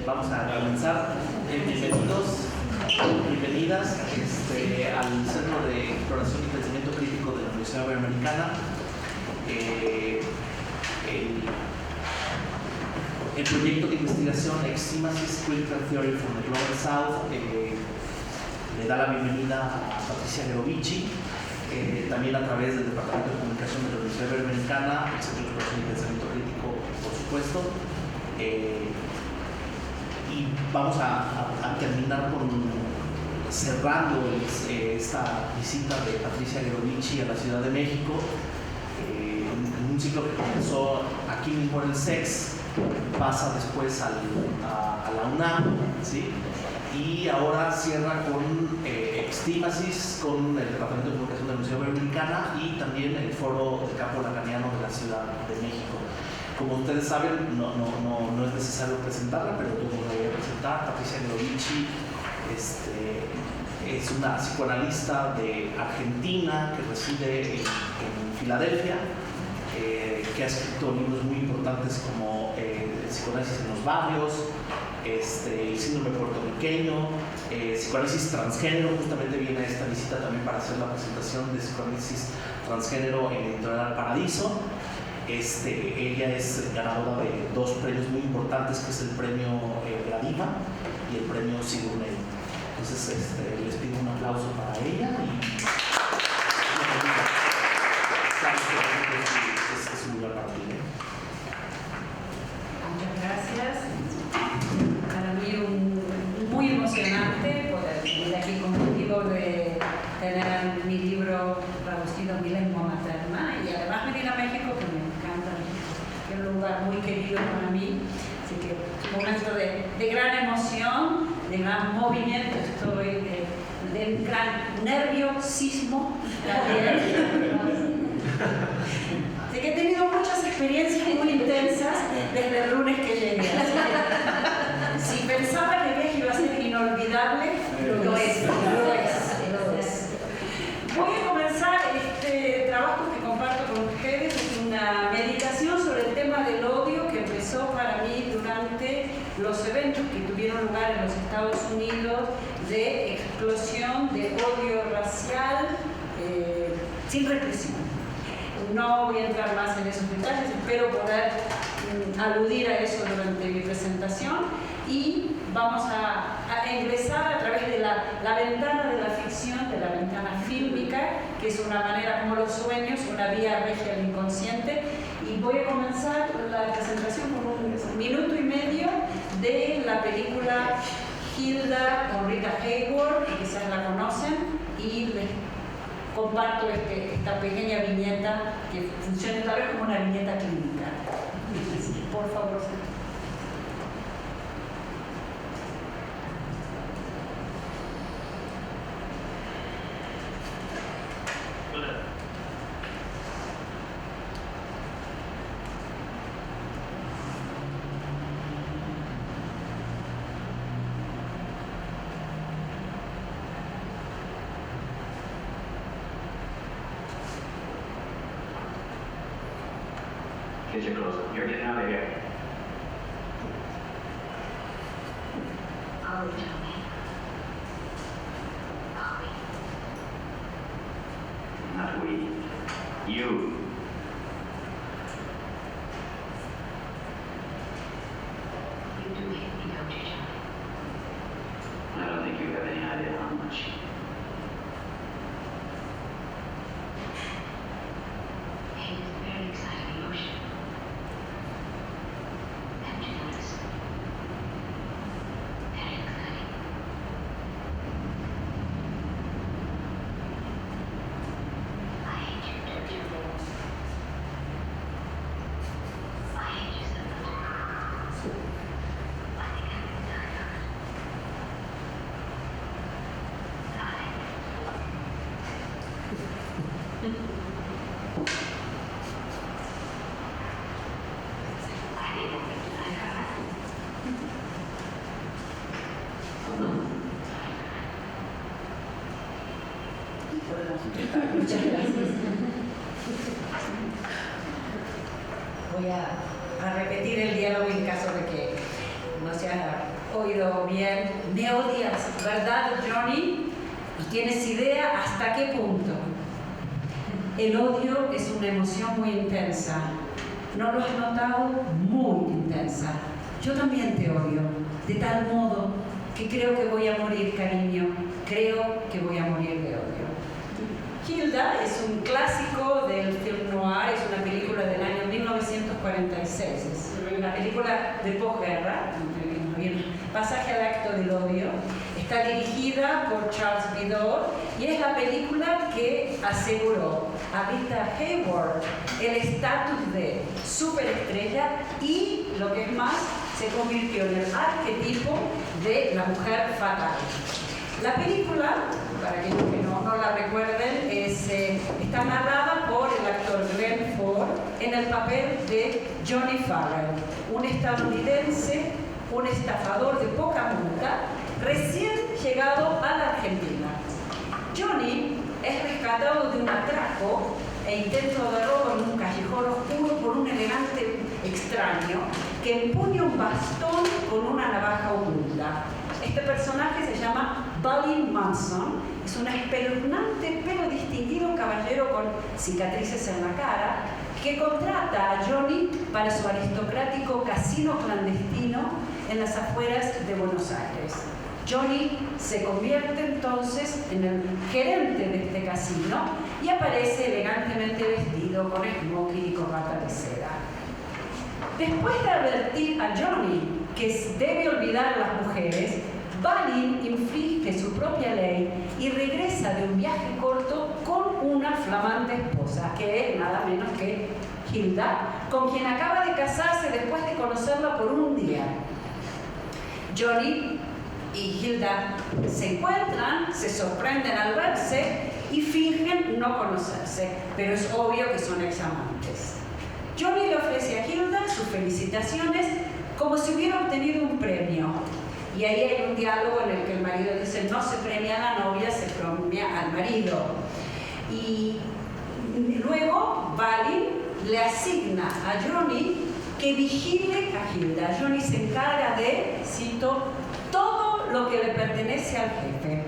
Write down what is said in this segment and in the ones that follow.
Vamos a comenzar. Bienvenidos, bienvenidas al Centro de Exploración y Pensamiento Crítico de la Universidad Iberoamericana. El proyecto de investigación Extremism Critical Theory from the Global South le da la bienvenida a Patricia Gerovici, también a través del Departamento de Comunicación de la Universidad Iberoamericana, el Centro de Exploración y Pensamiento Crítico, por supuesto. Y vamos a terminar cerrando esta visita de Patricia Gerovici a la Ciudad de México, en un ciclo que comenzó aquí mismo en el SEX, pasa después a la UNAM, ¿sí? Y ahora cierra con Extremism, con el Departamento de Comunicación de la Universidad Iberoamericana y también el Foro del Campo Lacaniano de la Ciudad de México. Como ustedes saben, no es necesario presentarla, pero yo me voy a presentar. Patricia Gerovici es una psicoanalista de Argentina que reside en Filadelfia, que ha escrito libros muy importantes como El psicoanálisis en los barrios, El síndrome puertorriqueño, psicoanálisis transgénero. Justamente viene esta visita también para hacer la presentación de psicoanálisis transgénero en Editorial Paradiso. Ella es ganadora de dos premios muy importantes, que es el premio Gradiva y el premio Sigourney. Entonces les pido un aplauso para ella y es un lugar para ti. Muchas gracias. Para mí muy emocionante poder venir aquí contigo, de tener mi libro traducido en mi lengua materna y además venir a México, que me encanta, que es un lugar muy querido para mí. Así que es un momento de gran emoción, de gran movimiento, estoy de un gran nerviosismo también. Así que he tenido muchas experiencias muy intensas desde el lunes que llegué. Si pensaba que el viaje iba a ser inolvidable, lo es. Voy a comenzar este trabajo que comparto con ustedes. Es una meditación sobre el tema del odio que empezó para mí durante los eventos que tuvieron lugar en los Estados Unidos de explosión de odio racial sin represión. No voy a entrar más en esos detalles, espero poder aludir a eso durante mi presentación y vamos a ingresar a través de la ventana de la ficción, de la ventana fílmica, que es una manera como los sueños, una vía regia al inconsciente, y voy a comenzar la presentación con un minuto y medio de la película Hilda con Rita Hayworth, que quizás la conocen, y les comparto esta pequeña viñeta que funciona tal vez como una viñeta clínica. Por favor. Get your clothes on. You're getting out of here. Oh, Tony. Not we. You. You do hate me, don't you, Johnny? I don't think you have any idea how much. Hate is a very exciting emotion. Haven't you noticed? Very exciting. I hate you too, Johnny. I hate you so much. I think I can die on it. Muchas gracias. Voy a repetir el diálogo en caso de que no sea oído bien. Me odias, ¿verdad, Johnny? ¿Y tienes idea hasta qué punto? El odio es una emoción muy intensa. ¿No lo has notado? Muy intensa. Yo también te odio, de tal modo que creo que voy a morir, cariño. Creo que voy a morir de odio. Hilda es un clásico del film noir, es una película del año 1946, es una película de posguerra, pasaje al acto del odio. Está dirigida por Charles Vidor y es la película que aseguró a Rita Hayworth el estatus de superestrella y, lo que es más, se convirtió en el arquetipo de la mujer fatal. La película, para aquellos que no la recuerden, está narrada por el actor Glenn Ford en el papel de Johnny Farrell, un estadounidense, un estafador de poca monta, recién llegado a la Argentina. Johnny es rescatado de un atraco e intento de robo en un callejón oscuro por un elegante extraño que empuña un bastón con una navaja oculta. Este personaje se llama Balin Manson, es un espeluznante pero distinguido caballero con cicatrices en la cara que contrata a Johnny para su aristocrático casino clandestino en las afueras de Buenos Aires. Johnny se convierte entonces en el gerente de este casino y aparece elegantemente vestido con smoking y corbata de seda. Después de advertir a Johnny que debe olvidar a las mujeres, Balin infringe su propia ley y regresa de un viaje corto con una flamante esposa, que es nada menos que Hilda, con quien acaba de casarse después de conocerla por un día. Johnny y Hilda se encuentran, se sorprenden al verse y fingen no conocerse, pero es obvio que son examantes. Johnny le ofrece a Hilda sus felicitaciones como si hubiera obtenido un premio. Y ahí hay un diálogo en el que el marido dice: no se premia a la novia, se premia al marido. Y luego Balin le asigna a Johnny que vigile a Hilda. Johnny se encarga de, cito, todo lo que le pertenece al jefe.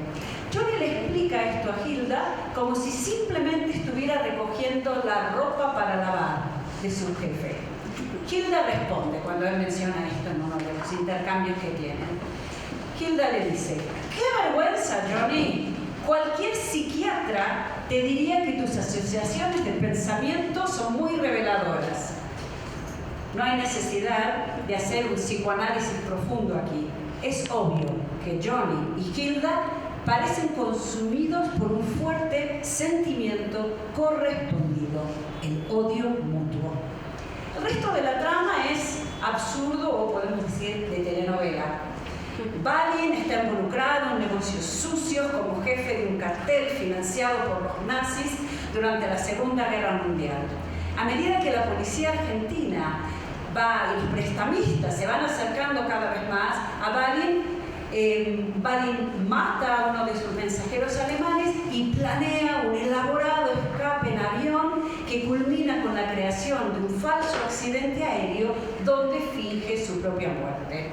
Johnny le explica esto a Hilda como si simplemente estuviera recogiendo la ropa para lavar de su jefe. Hilda responde cuando él menciona esto en uno de los intercambios que tienen. Hilda le dice: ¡qué vergüenza, Johnny! Cualquier psiquiatra te diría que tus asociaciones de pensamiento son muy reveladoras. No hay necesidad de hacer un psicoanálisis profundo aquí. Es obvio que Johnny y Hilda parecen consumidos por un fuerte sentimiento correspondido, el odio mutuo. El resto de la trama es absurdo o podemos decir de telenovela. Balin está involucrado en negocios sucios como jefe de un cartel financiado por los nazis durante la Segunda Guerra Mundial. A medida que la policía argentina y los prestamistas se van acercando cada vez más a Balin, Balin mata a uno de sus mensajeros alemanes y planea un elaborado escape en avión que culmina con la creación de un falso accidente aéreo donde finge su propia muerte.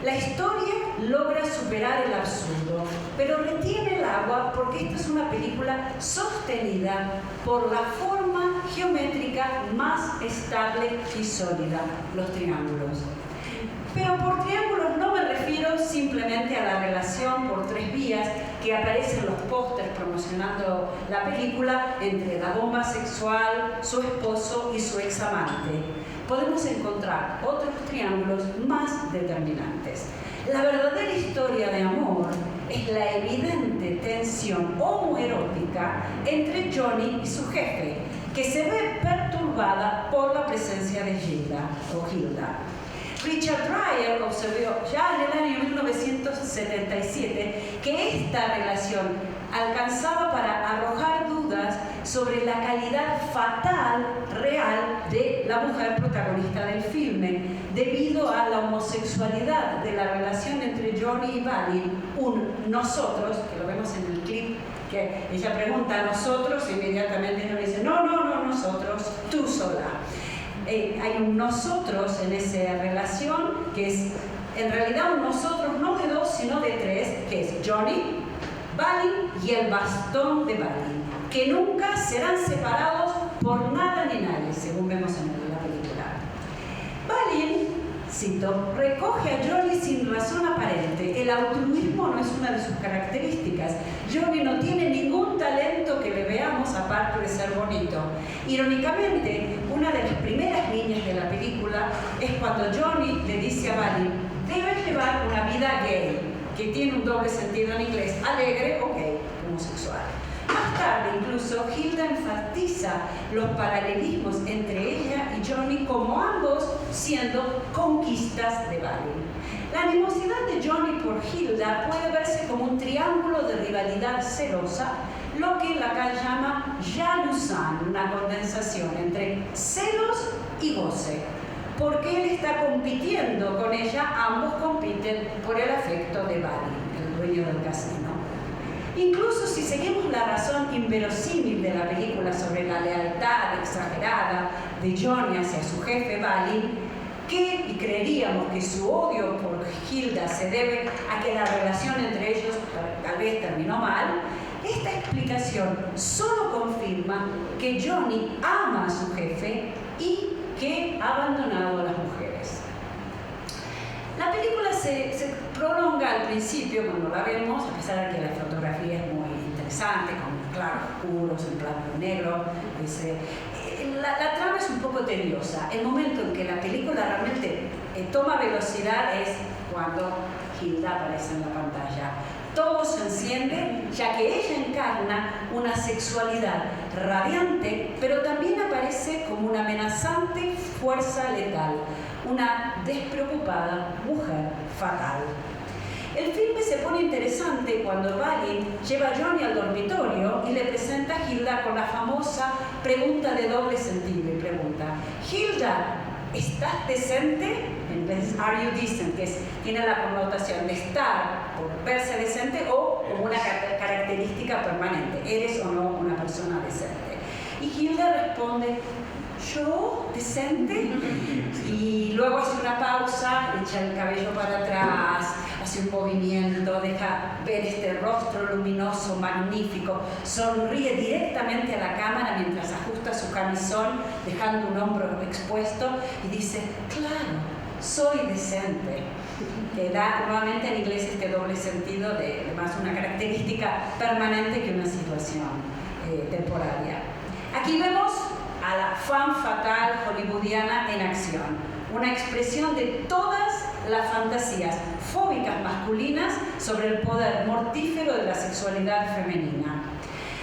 La historia logra superar el absurdo, pero retiene el agua porque esta es una película sostenida por la forma geométrica más estable y sólida, los triángulos. Pero por triángulos no me refiero simplemente a la relación por tres vías que aparece en los pósters promocionando la película entre la bomba sexual, su esposo y su examante. Podemos encontrar otros triángulos más determinantes. La verdadera historia de amor es la evidente tensión homoerótica entre Johnny y su jefe, que se ve perturbada por la presencia de Hilda. Richard Dreier observó ya en el año 1977 que esta relación alcanzaba para arrojar dudas sobre la calidad fatal real de la mujer protagonista del filme, debido a la homosexualidad de la relación entre Johnny y Balin, un nosotros, que lo vemos en el clip, que ella pregunta a nosotros y inmediatamente ella dice: no, nosotros, tú sola. Hay un nosotros en esa relación que es en realidad un nosotros no de dos, sino de tres, que es Johnny, Balin y el bastón de Balin, que nunca serán separados por nada ni nadie, según vemos en la película. Balin, cito, recoge a Johnny sin razón aparente. El altruismo no es una de sus características. Johnny no tiene ningún talento que le veamos aparte de ser bonito. Irónicamente, una de las primeras líneas de la película es cuando Johnny le dice a Balin: debes llevar una vida gay, que tiene un doble sentido en inglés, alegre o gay, homosexual. Más tarde, incluso, Hilda enfatiza los paralelismos entre ella y Johnny como ambos siendo conquistas de Balin. La animosidad de Johnny por Hilda puede verse como un triángulo de rivalidad celosa, lo que Lacan llama jalousan, una condensación entre celos y goce. Porque él está compitiendo con ella, ambos compiten por el afecto de Balin, el dueño del casino. Incluso si seguimos la razón inverosímil de la película sobre la lealtad exagerada de Johnny hacia su jefe Balin, y creeríamos que su odio por Hilda se debe a que la relación entre ellos tal vez terminó mal, esta explicación solo confirma que Johnny ama a su jefe y que ha abandonado a las mujeres. La película se prolonga al principio cuando la vemos, a pesar de que la fotografía es muy interesante, con claros oscuros, en blanco y negro. La trama es un poco tediosa. El momento en que la película realmente toma velocidad es cuando Hilda aparece en la pantalla. Todo se enciende, ya que ella encarna una sexualidad radiante, pero también aparece como una amenazante fuerza letal, una despreocupada mujer fatal. El filme se pone interesante cuando Balin lleva a Johnny al dormitorio y le presenta a Hilda con la famosa pregunta de doble sentido y pregunta: Hilda, ¿estás decente? En inglés, are you decent, que tiene la connotación de estar por verse decente o como una característica permanente. ¿Eres o no una persona decente? Y Hilda responde: ¿yo? ¿Decente? Y luego hace una pausa, echa el cabello para atrás, hace un movimiento, deja ver este rostro luminoso, magnífico, sonríe directamente a la cámara mientras ajusta su camisón, dejando un hombro expuesto, y dice: claro, soy decente. Que da nuevamente en inglés este doble sentido de más una característica permanente que una situación temporaria. Aquí vemos a la femme fatale hollywoodiana en acción, una expresión de todas las fantasías fóbicas masculinas sobre el poder mortífero de la sexualidad femenina.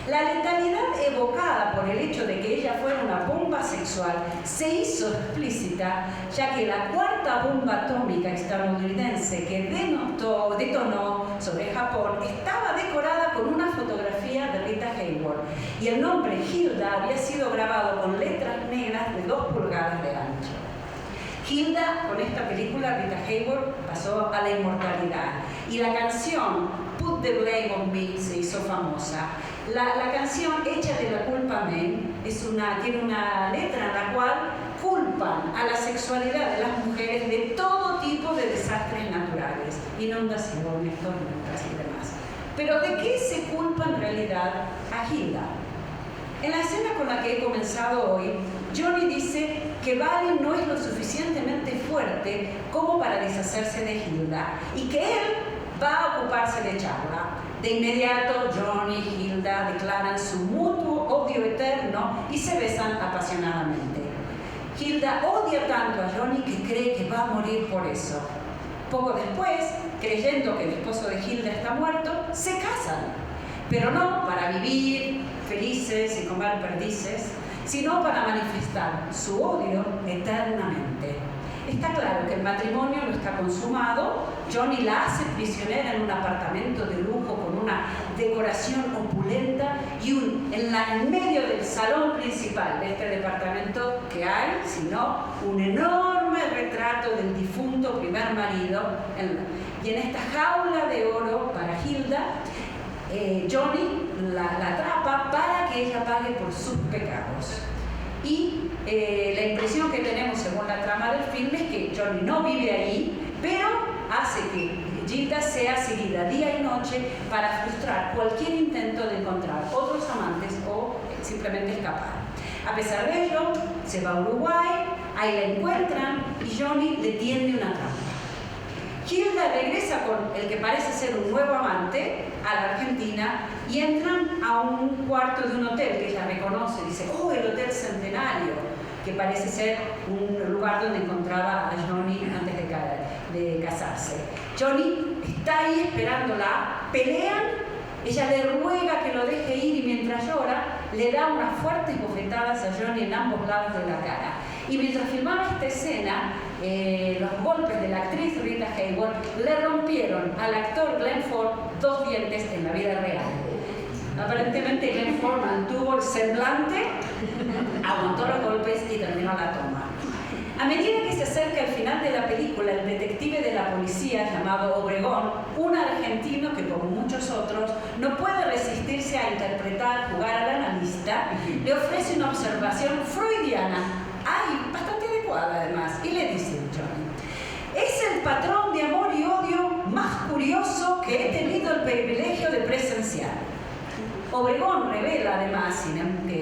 La letalidad evocada por el hecho de que ella fuera una bomba sexual se hizo explícita, ya que la cuarta bomba atómica estadounidense que detonó sobre Japón estaba decorada con una fotografía de Rita Hayworth, y el nombre Hilda había sido grabado con letras negras de 2 pulgadas de ancho. Hilda, con esta película, Rita Hayworth pasó a la inmortalidad, y la canción Put the Blame on Me se hizo famosa. La canción Échale la culpa a mí tiene una letra en la cual culpan a la sexualidad de las mujeres de todo tipo de desastres naturales, inundaciones, tormentas y demás. Pero ¿de qué se culpa en realidad a Hilda? En la escena con la que he comenzado hoy, Johnny dice que Balin no es lo suficientemente fuerte como para deshacerse de Hilda y que él va a ocuparse de echarla. De inmediato, Johnny y Hilda declaran su mutuo odio eterno y se besan apasionadamente. Hilda odia tanto a Johnny que cree que va a morir por eso. Poco después, creyendo que el esposo de Hilda está muerto, se casan. Pero no para vivir felices y comer perdices, sino para manifestar su odio eternamente. Está claro que el matrimonio no está consumado. Johnny la hace prisionera en un apartamento de lujo con una decoración opulenta y en medio del salón principal de este departamento que hay, sino un enorme retrato del difunto primer marido. Y en esta jaula de oro para Hilda, Johnny la atrapa para que ella pague por sus pecados. Y la impresión que tenemos según la trama del film es que Johnny no vive ahí pero hace que Gilda sea seguida día y noche para frustrar cualquier intento de encontrar otros amantes o simplemente escapar. A pesar de ello, se va a Uruguay, ahí la encuentran y Johnny le tiende una trampa. Gilda regresa con el que parece ser un nuevo amante a la Argentina y entran a un cuarto de un hotel que ella reconoce, dice, oh, el Hotel Centenario, que parece ser un lugar donde encontraba a Johnny antes de casarse. Johnny está ahí esperándola, pelean, ella le ruega que lo deje ir y mientras llora le da unas fuertes bofetadas a Johnny en ambos lados de la cara. Y mientras filmaba esta escena, los golpes de la actriz Rita Hayworth le rompieron al actor Glenn Ford 2 dientes en la vida real. Aparentemente Glenn Ford mantuvo el semblante, aguantó los golpes y terminó la toma. A medida que se acerca el final de la película, el detective de la policía llamado Obregón, un argentino que como muchos otros no puede resistirse a interpretar, jugar al analista, le ofrece una observación freudiana, bastante adecuada además, y le dice a Johnny, es el patrón de amor y odio más curioso que he tenido el privilegio de presenciar. Obregón revela además,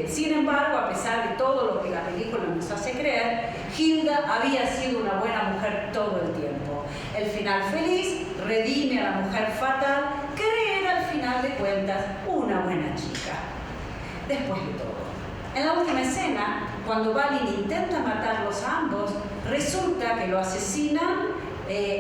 sin embargo, a pesar de todo lo que la película nos hace creer, Gilda había sido una buena mujer todo el tiempo. El final feliz redime a la mujer fatal, que era al final de cuentas una buena chica. Después de todo, en la última escena, cuando Balin intenta matarlos a ambos, resulta que lo asesinan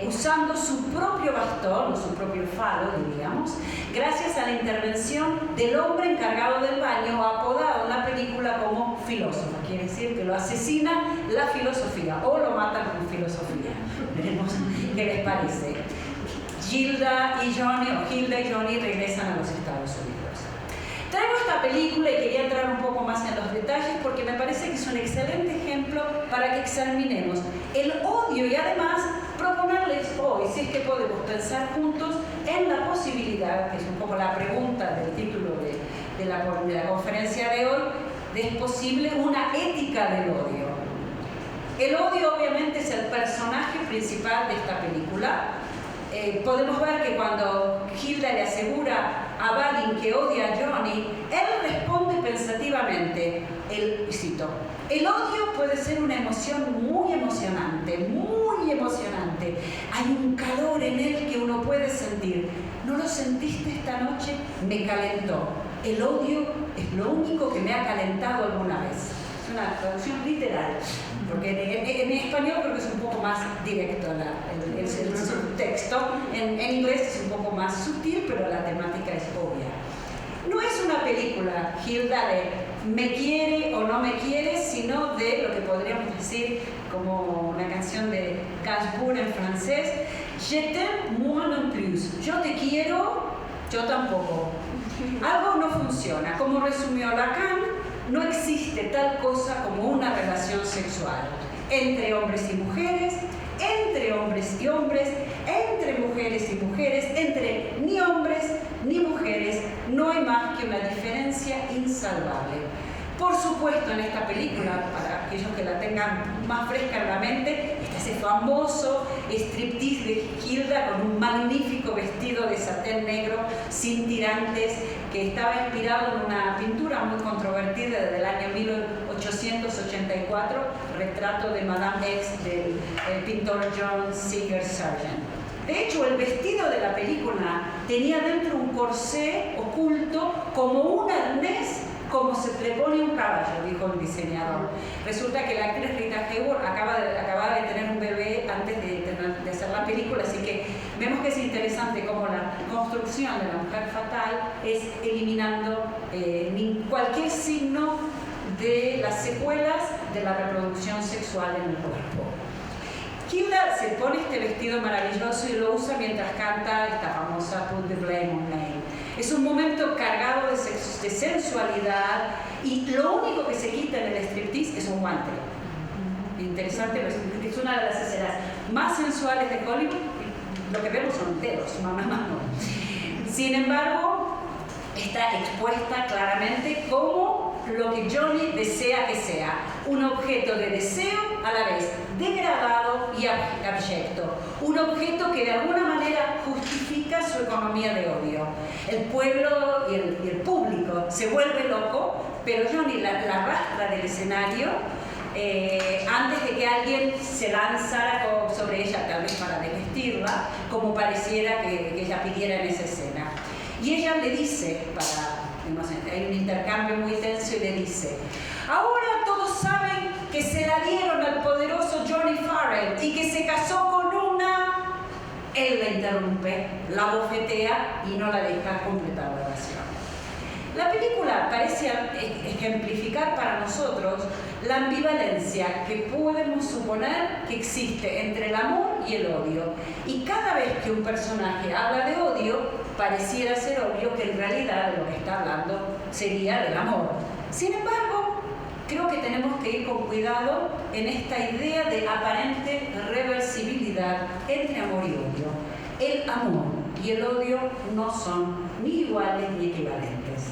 usando su propio bastón, o su propio falo, diríamos, gracias a la intervención del hombre encargado del baño, apodado en la película como filósofo. Quiere decir que lo asesina la filosofía, o lo mata con filosofía. Veremos qué les parece. Gilda y Johnny regresan a los Estados Unidos. Traigo esta película y quería entrar un poco más en los detalles porque me parece que es un excelente ejemplo para que examinemos el odio y además proponerles hoy, si es que podemos pensar juntos en la posibilidad, que es un poco la pregunta del título de la conferencia de hoy, de es posible una ética del odio. El odio obviamente es el personaje principal de esta película. Podemos ver que cuando Gilda le asegura a Balin que odia a Johnny, él responde pensativamente, cito, el odio puede ser una emoción muy emocionante, muy emocionante. Hay un calor en él que uno puede sentir. ¿No lo sentiste esta noche? Me calentó. El odio es lo único que me ha calentado alguna vez. Es una traducción literal, porque en español creo que es un poco más directo el subtexto. En inglés es un poco más sutil, pero la temática es obvia. No es una película, Gilda, de me quiere o no me quiere, sino de lo que podríamos decir como una canción de Gainsbourg en francés, Je t'aime moi non plus. Yo te quiero, yo tampoco. Algo no funciona. Como resumió Lacan, no existe tal cosa como una relación sexual entre hombres y mujeres, entre hombres y hombres, entre mujeres y mujeres, entre ni hombres ni mujeres. No hay más que una diferencia insalvable. Por supuesto, en esta película, para aquellos que la tengan más fresca en la mente, está ese famoso striptease de Gilda con un magnífico vestido de satén negro sin tirantes que estaba inspirado en una pintura muy controvertida del año 1884, retrato de Madame X del pintor John Singer Sargent. De hecho, el vestido de la película tenía dentro un corsé oculto como un arnés, como se le pone un caballo, dijo el diseñador. Resulta que la actriz Rita Hayworth acababa de tener un bebé antes de hacer la película, así que vemos que es interesante cómo la construcción de la mujer fatal es eliminando cualquier signo de las secuelas de la reproducción sexual en el cuerpo. Gilda se pone este vestido maravilloso y lo usa mientras canta esta famosa Put the Blame on Me. Es un momento cargado de sensualidad y lo único que se quita en el striptease es un guante. Interesante, es una de las escenas más sensuales de Hollywood. Lo que vemos son dedos, más no. Sin embargo, está expuesta claramente como lo que Johnny desea que sea, un objeto de deseo a la vez degradado y abyecto, un objeto que de alguna manera justifica su economía de odio. El pueblo y el público se vuelve loco, pero Johnny la arrastra del escenario antes de que alguien se lanzara sobre ella, tal vez para desvestirla, como pareciera que ella pidiera en esa escena. Y ella le dice, hay un intercambio muy tenso y le dice: ahora todos saben que se la dieron al poderoso Johnny Farrell y que se casó con una... Él la interrumpe, la bofetea y no la deja completar la oración. La película parece ejemplificar para nosotros la ambivalencia que podemos suponer que existe entre el amor y el odio. Y cada vez que un personaje habla de odio, pareciera ser obvio que en realidad de lo que está hablando sería del amor. Sin embargo, creo que tenemos que ir con cuidado en esta idea de aparente reversibilidad entre amor y odio. El amor y el odio no son ni iguales ni equivalentes.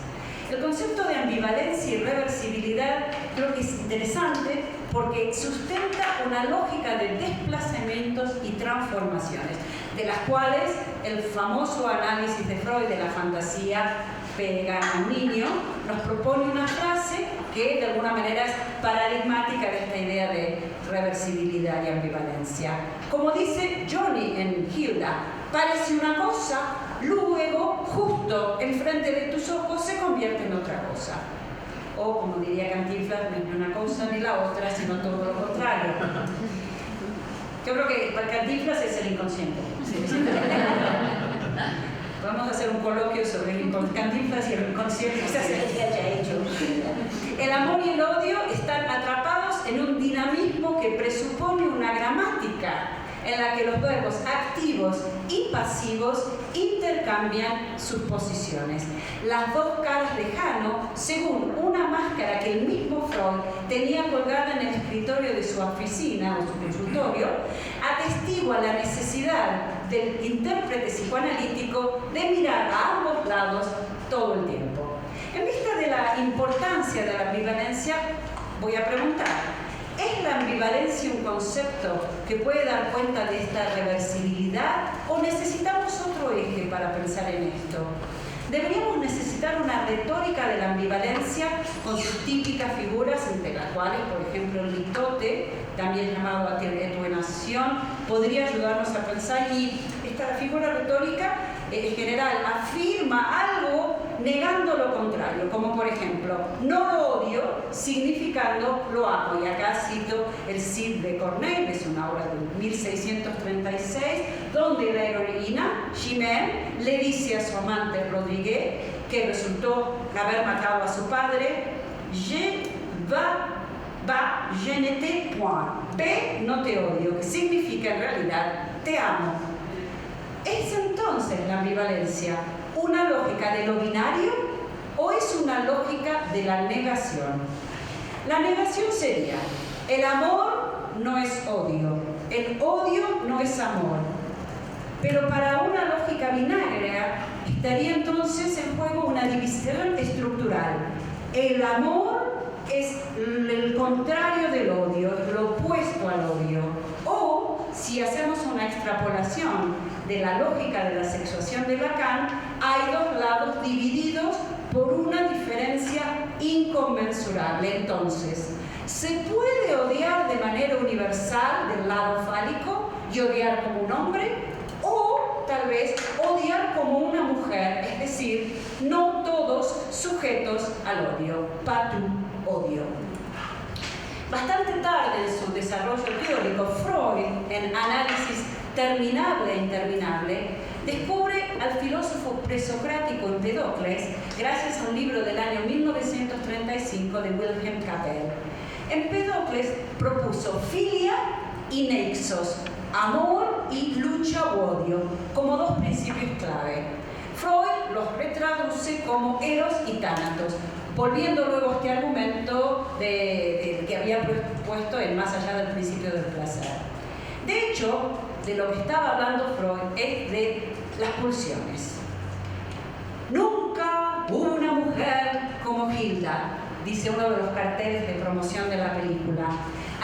El concepto de ambivalencia y reversibilidad creo que es interesante porque sustenta una lógica de desplazamientos y transformaciones, de las cuales el famoso análisis de Freud de la fantasía pega a un niño nos propone una frase que de alguna manera es paradigmática de esta idea de reversibilidad y ambivalencia. Como dice Johnny en Hilda, parece una cosa, luego, justo enfrente de tus ojos, se convierte en otra cosa. O, como diría Cantinflas, no es ni una cosa ni la otra, sino todo lo contrario. Yo creo que para Cantinflas es el inconsciente. Vamos a hacer un coloquio sobre el Cantinflas y el inconsciente, quizás se haya hecho. El amor y el odio están atrapados en un dinamismo que presupone una gramática en la que los verbos activos y pasivos intercambian sus posiciones. Las dos caras de Jano, según una máscara que el mismo Freud tenía colgada en el escritorio de su oficina o su consultorio, atestigua la necesidad del intérprete psicoanalítico de mirar a ambos lados todo el tiempo. En vista de la importancia de la ambivalencia, voy a preguntar: ¿es la ambivalencia un concepto que puede dar cuenta de esta reversibilidad o necesitamos otro eje para pensar en esto? Deberíamos necesitar una retórica de la ambivalencia con sus típicas figuras, entre las cuales, por ejemplo, el litote, también llamado atenuación, podría ayudarnos a pensar, y esta figura retórica en general afirma algo negando lo contrario, como por ejemplo, no lo odio significando lo amo. Y acá cito el Cid de Corneille, es una obra de 1636, donde la heroína, Chimène, le dice a su amante Rodriguez, que resultó haber matado a su padre: je ne te point, P, no te odio, que significa en realidad te amo. ¿Es entonces la ambivalencia una lógica de lo binario o es una lógica de la negación? La negación sería: el amor no es odio, el odio no es amor. Pero para una lógica binaria estaría entonces en juego una división estructural. El amor es el contrario del odio, es lo opuesto al odio. O, si hacemos una extrapolación de la lógica de la sexuación de Lacan, hay dos lados divididos por una diferencia inconmensurable. Entonces, ¿se puede odiar de manera universal del lado fálico y odiar como un hombre? O tal vez odiar como una mujer, es decir, no todos sujetos al odio. Patu, odio. Bastante tarde en su desarrollo teórico, Freud, en Análisis terminable e interminable, descubre al filósofo presocrático Empedocles gracias a un libro del año 1935 de Wilhelm Capel. Empedocles propuso filia y nexos, amor y lucha o odio, como dos principios clave. Freud los retraduce como eros y tánatos, volviendo luego a este argumento que había puesto en Más allá del principio del placer. De hecho, de lo que estaba hablando Freud es de las pulsiones. Nunca hubo una mujer como Hilda, dice uno de los carteles de promoción de la película.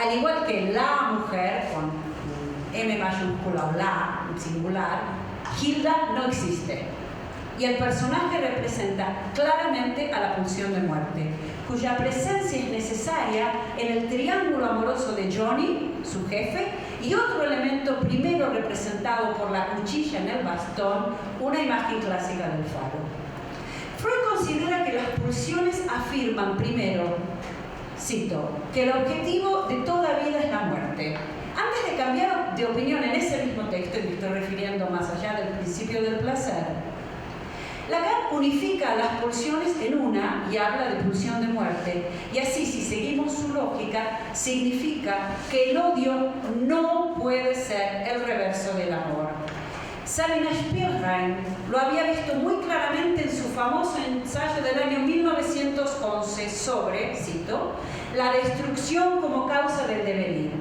Al igual que la mujer, con M mayúscula o la, singular, Hilda no existe. Y el personaje representa claramente a la pulsión de muerte, cuya presencia es necesaria en el triángulo amoroso de Johnny, su jefe, y otro elemento primero representado por la cuchilla en el bastón, una imagen clásica del faro. Freud considera que las pulsiones afirman primero, cito, que el objetivo de toda vida es la muerte. Antes de cambiar de opinión en ese mismo texto, y me estoy refiriendo más allá del principio del placer, Lacan unifica las pulsiones en una y habla de pulsión de muerte. Y así, si seguimos su lógica, significa que el odio no puede ser el reverso del amor. Sabina Spielrein lo había visto muy claramente en su famoso ensayo del año 1911 sobre, cito, la destrucción como causa del devenir.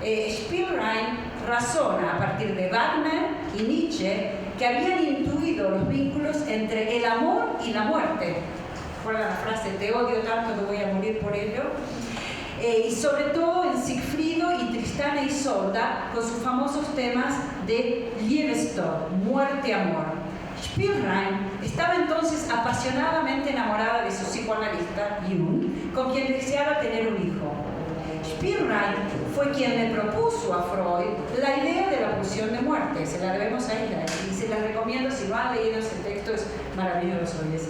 Spielrein razona a partir de Wagner y Nietzsche que habían intuido los vínculos entre el amor y la muerte. Recuerda la frase, te odio tanto que voy a morir por ello. Y sobre todo en Sigfrido y Tristana y Isolda, con sus famosos temas de Liebestod, muerte-amor. Spielrein estaba entonces apasionadamente enamorada de su psicoanalista, Jung, con quien deseaba tener un hijo. Spielrein fue quien le propuso a Freud la idea de la pulsión de muerte. Se la debemos a ella y se la recomiendo si no han leído ese texto, es maravilloso. Es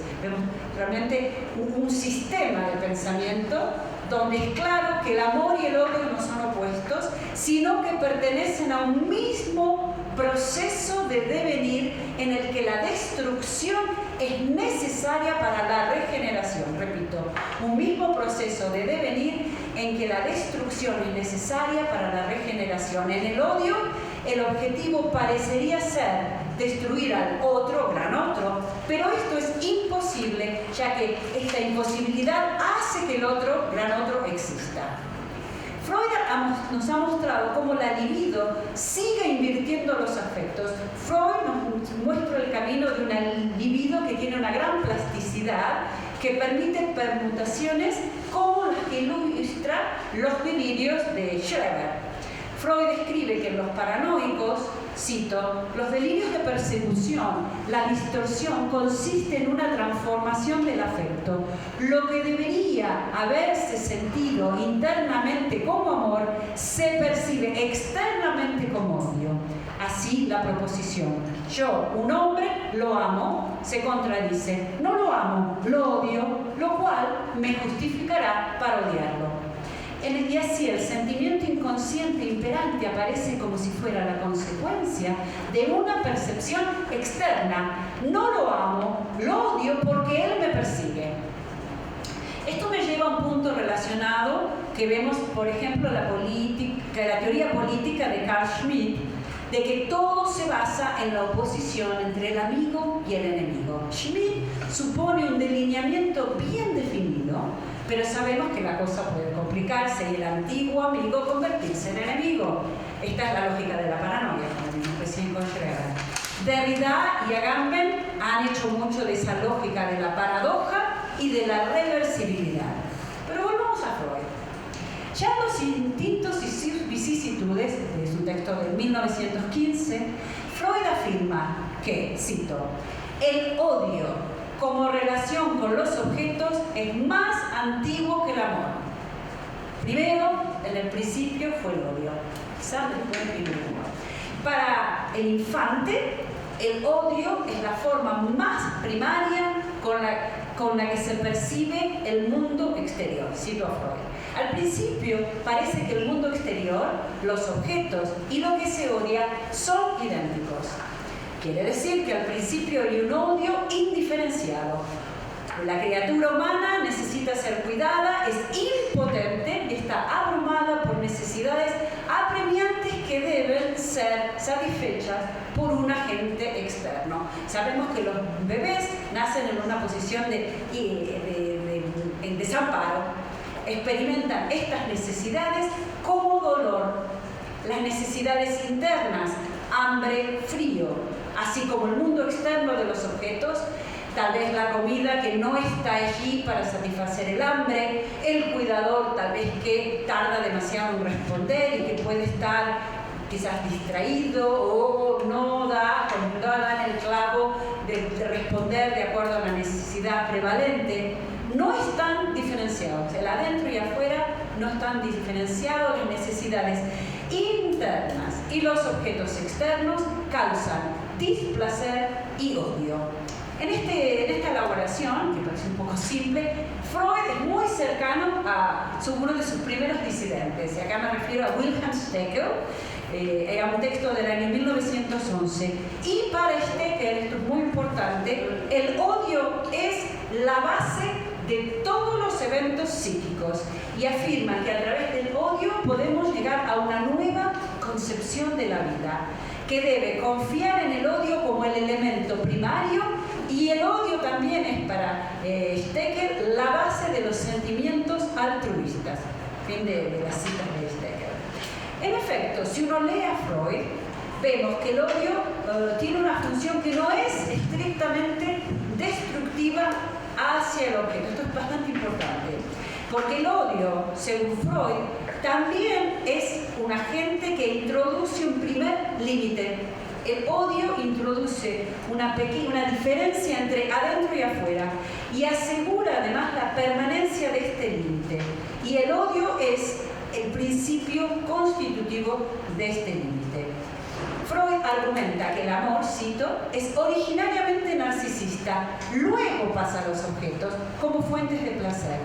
realmente un sistema de pensamiento donde es claro que el amor y el odio no son opuestos, sino que pertenecen a un mismo proceso de devenir en el que la destrucción es necesaria para la regeneración. Repito, un mismo proceso de devenir en que la destrucción es necesaria para la regeneración. En el odio, el objetivo parecería ser destruir al otro, gran otro, pero esto es imposible, ya que esta imposibilidad hace que el otro, gran otro, exista. Freud nos ha mostrado cómo la libido sigue invirtiendo los afectos. Freud nos muestra el camino de una libido que tiene una gran plasticidad, que permite permutaciones como las que ilustran los delirios de Schreber. Freud escribe que en los paranoicos, cito, los delirios de persecución, la distorsión consiste en una transformación del afecto. Lo que debería haberse sentido internamente como amor se percibe externamente como odio. Así la proposición, yo, un hombre, lo amo, se contradice, no lo amo, lo odio, lo cual me justificará para odiarlo. Y así el sentimiento inconsciente imperante aparece como si fuera la consecuencia de una percepción externa. No lo amo, lo odio porque él me persigue. Esto me lleva a un punto relacionado que vemos, por ejemplo, la teoría política de Carl Schmitt, de que todo se basa en la oposición entre el amigo y el enemigo. Schmitt supone un delineamiento bien definido, pero sabemos que la cosa puede complicarse y el antiguo amigo convertirse en enemigo. Esta es la lógica de la paranoia, como vimos recién con Schreber. Derrida y Agamben han hecho mucho de esa lógica de la paradoja y de la reversibilidad. Pero volvamos a Freud. Ya en los instintos y vicisitudes de su texto de 1915, Freud afirma que, cito, el odio como relación con los objetos es más antiguo que el amor. Primero, en el principio fue el odio, quizás después vino el amor. Para el infante, el odio es la forma más primaria con la que se percibe el mundo exterior, cito a Freud. Al principio parece que el mundo exterior, los objetos y lo que se odia son idénticos. Quiere decir que al principio hay un odio indiferenciado. La criatura humana necesita ser cuidada, es impotente y está abrumada por necesidades apremiantes que deben ser satisfechas por un agente externo. Sabemos que los bebés nacen en una posición en desamparo, experimentan estas necesidades como dolor. Las necesidades internas, hambre, frío, así como el mundo externo de los objetos, tal vez la comida que no está allí para satisfacer el hambre, el cuidador tal vez que tarda demasiado en responder y que puede estar quizás distraído o no da en el clavo de responder de acuerdo a la necesidad prevalente. No están diferenciados, el adentro y afuera no están diferenciados, las necesidades internas y los objetos externos causan displacer y odio. En esta elaboración, que parece un poco simple, Freud es muy cercano a uno de sus primeros disidentes, y acá me refiero a Wilhelm Stekel, a un texto del año 1911. Y para Stekel, esto es muy importante, el odio es la base de todos los eventos psíquicos y afirma que a través del odio podemos llegar a una nueva concepción de la vida, que debe confiar en el odio como el elemento primario, y el odio también es para Stekel la base de los sentimientos altruistas. Fin de las citas de Stekel. En efecto, si uno lee a Freud, vemos que el odio tiene una función que no es estrictamente destructiva hacia el objeto. Esto es bastante importante, porque el odio, según Freud, también es un agente que introduce un primer límite. El odio introduce una diferencia entre adentro y afuera y asegura además la permanencia de este límite. Y el odio es el principio constitutivo de este límite. Freud argumenta que el amor, cito, es originariamente narcisista, luego pasa a los objetos como fuentes de placer.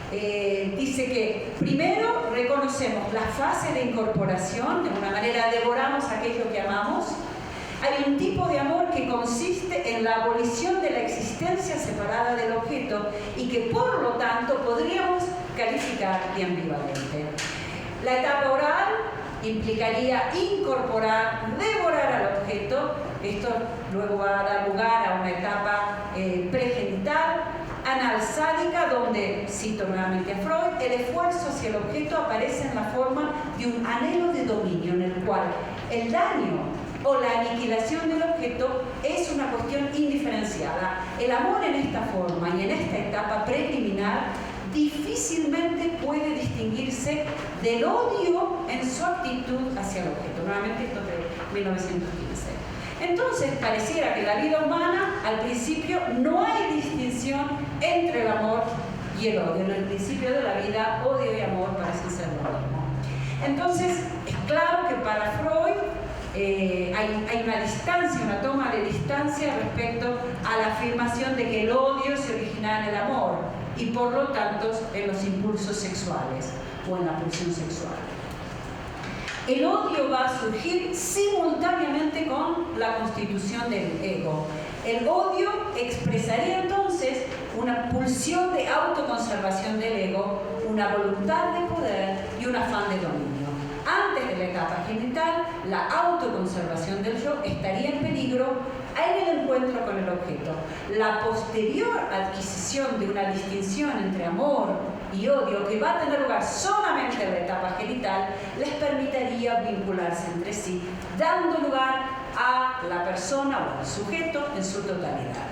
Dice que primero reconocemos la fase de incorporación, de alguna manera devoramos aquello que amamos. Hay un tipo de amor que consiste en la abolición de la existencia separada del objeto y que por lo tanto podríamos calificar de ambivalente. La etapa oral implicaría incorporar, devorar al objeto. Esto luego va a dar lugar a una etapa pregenital, analsádica, donde, cito nuevamente a Freud, el esfuerzo hacia el objeto aparece en la forma de un anhelo de dominio, en el cual el daño o la aniquilación del objeto es una cuestión indiferenciada. El amor en esta forma y en esta etapa preliminar difícilmente puede distinguirse del odio en su actitud hacia el objeto. Nuevamente esto de 1915. Entonces pareciera que en la vida humana al principio no hay distinción entre el amor y el odio. En el principio de la vida, odio y amor parecen ser lo mismo. Entonces es claro que para Freud hay una distancia, una toma de distancia respecto a la afirmación de que el odio se origina en el amor y por lo tanto en los impulsos sexuales o en la pulsión sexual. El odio va a surgir simultáneamente con la constitución del ego. El odio expresaría entonces una pulsión de autoconservación del ego, una voluntad de poder y un afán de dominio. Antes de la etapa genital, la autoconservación del yo estaría en peligro en el encuentro con el objeto. La posterior adquisición de una distinción entre amor y odio, que va a tener lugar solamente en la etapa genital, les permitiría vincularse entre sí, dando lugar a la persona o al sujeto en su totalidad.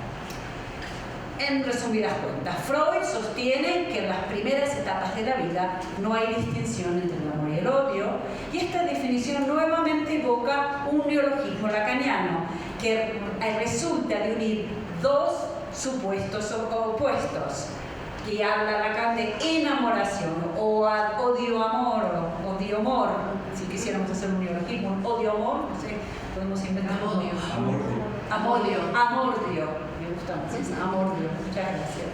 En resumidas cuentas, Freud sostiene que en las primeras etapas de la vida no hay distinción entre el amor y el odio, y esta definición nuevamente evoca un neologismo lacaniano que resulta de unir dos supuestos opuestos, que habla Lacan de enamoración o odio-amor o odio-amor, si quisiéramos hacer un neologismo, odio-amor, no sé, podemos inventar Amordio. Me gusta más, amordio. Muchas gracias.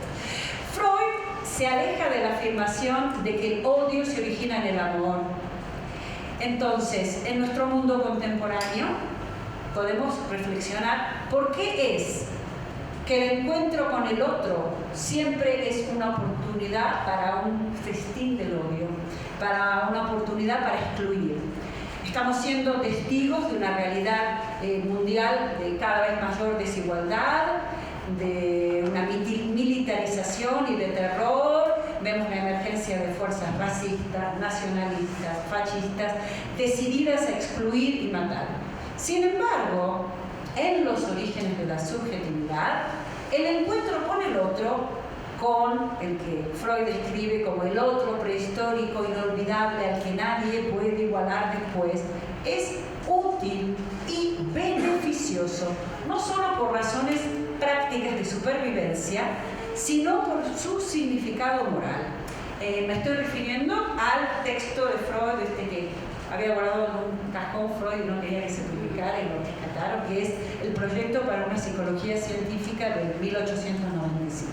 Freud se aleja de la afirmación de que el odio se origina en el amor. Entonces, en nuestro mundo contemporáneo, podemos reflexionar por qué es que el encuentro con el otro siempre es una oportunidad para un festín del odio, para una oportunidad para excluir. Estamos siendo testigos de una realidad mundial de cada vez mayor desigualdad, de una militarización y de terror. Vemos la emergencia de fuerzas racistas, nacionalistas, fascistas, decididas a excluir y matar. Sin embargo, en los orígenes de la subjetividad, El encuentro con el otro, con el que Freud describe como el otro prehistórico, inolvidable, al que nadie puede igualar después, es útil y beneficioso, no solo por razones prácticas de supervivencia, sino por su significado moral. Me estoy refiriendo al texto de Freud, que había guardado en un cajón Freud y no quería que se publicara y lo rescataron, que es el proyecto para una psicología científica de 1895.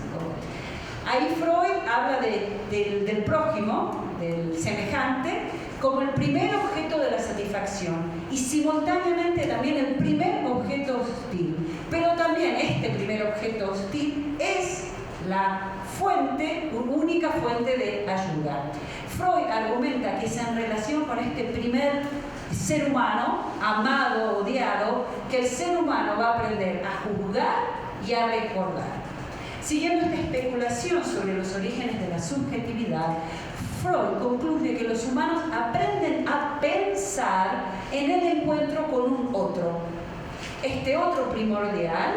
Ahí Freud habla del prójimo, del semejante, como el primer objeto de la satisfacción y simultáneamente también el primer objeto hostil. Pero también este primer objeto hostil es la fuente, una única fuente de ayuda. Freud argumenta que es en relación con este primer ser humano, amado, odiado, que el ser humano va a aprender a juzgar y a recordar. Siguiendo esta especulación sobre los orígenes de la subjetividad, Freud concluye que los humanos aprenden a pensar en el encuentro con un otro. Este otro primordial,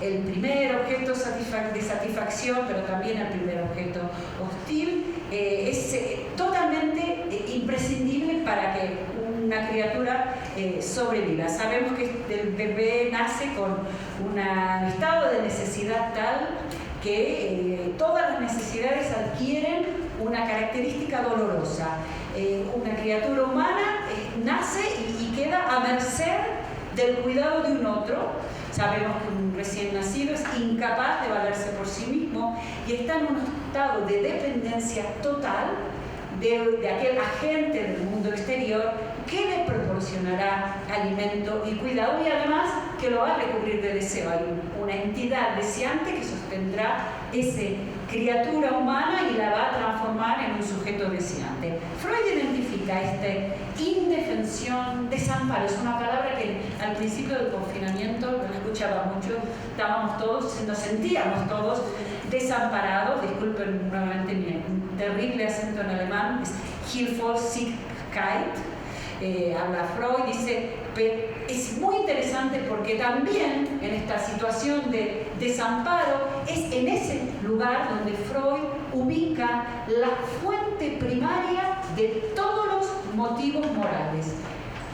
el primer objeto de satisfacción, pero también el primer objeto hostil, es totalmente imprescindible para que una criatura sobreviva. Sabemos que el bebé nace con un estado de necesidad tal que todas las necesidades adquieren una característica dolorosa. Una criatura humana nace y queda a merced del cuidado de un otro. Sabemos que un recién nacido es incapaz de valerse por sí mismo y está en un estado de dependencia total de aquel agente del mundo exterior que le proporcionará alimento y cuidado, y además que lo va a recubrir de deseo. Hay una entidad deseante que sostendrá esa criatura humana y la va a transformar en un sujeto deseante. Freud identifica esta indefensión, desamparo. Es una palabra que al principio del confinamiento no la escuchaba mucho. Estábamos todos, nos sentíamos todos desamparados. Disculpen nuevamente mi terrible acento en alemán, es Hilflosigkeit. Habla Freud, dice, es muy interesante porque también en esta situación de desamparo es en ese lugar donde Freud ubica la fuente primaria de todos los motivos morales.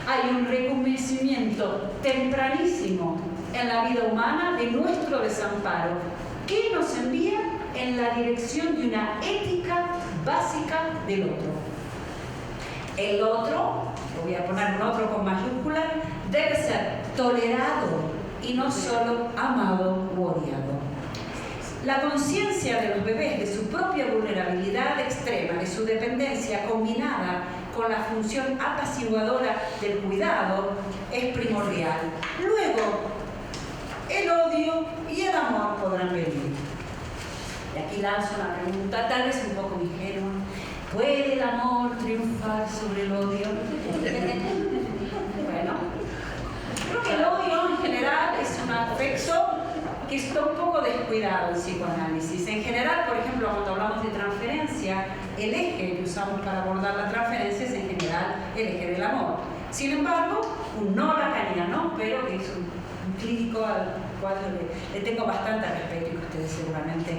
Hay un reconocimiento tempranísimo en la vida humana de nuestro desamparo que nos envía en la dirección de una ética básica del otro. El otro, lo voy a poner un otro con mayúscula, debe ser tolerado y no solo amado u odiado. La conciencia de los bebés de su propia vulnerabilidad extrema, de su dependencia combinada con la función apaciguadora del cuidado, es primordial. Luego, el odio y el amor podrán venir. Y aquí lanzo una pregunta, tal vez un poco ingenua. ¿Puede el amor triunfar sobre el odio? Bueno, creo que el odio en general es un afecto que está un poco descuidado en psicoanálisis. En general, por ejemplo, cuando hablamos de transferencia, el eje que usamos para abordar la transferencia es en general el eje del amor. Sin embargo, un no lacaniano, pero que es un clínico al cual le tengo bastante respeto y que ustedes seguramente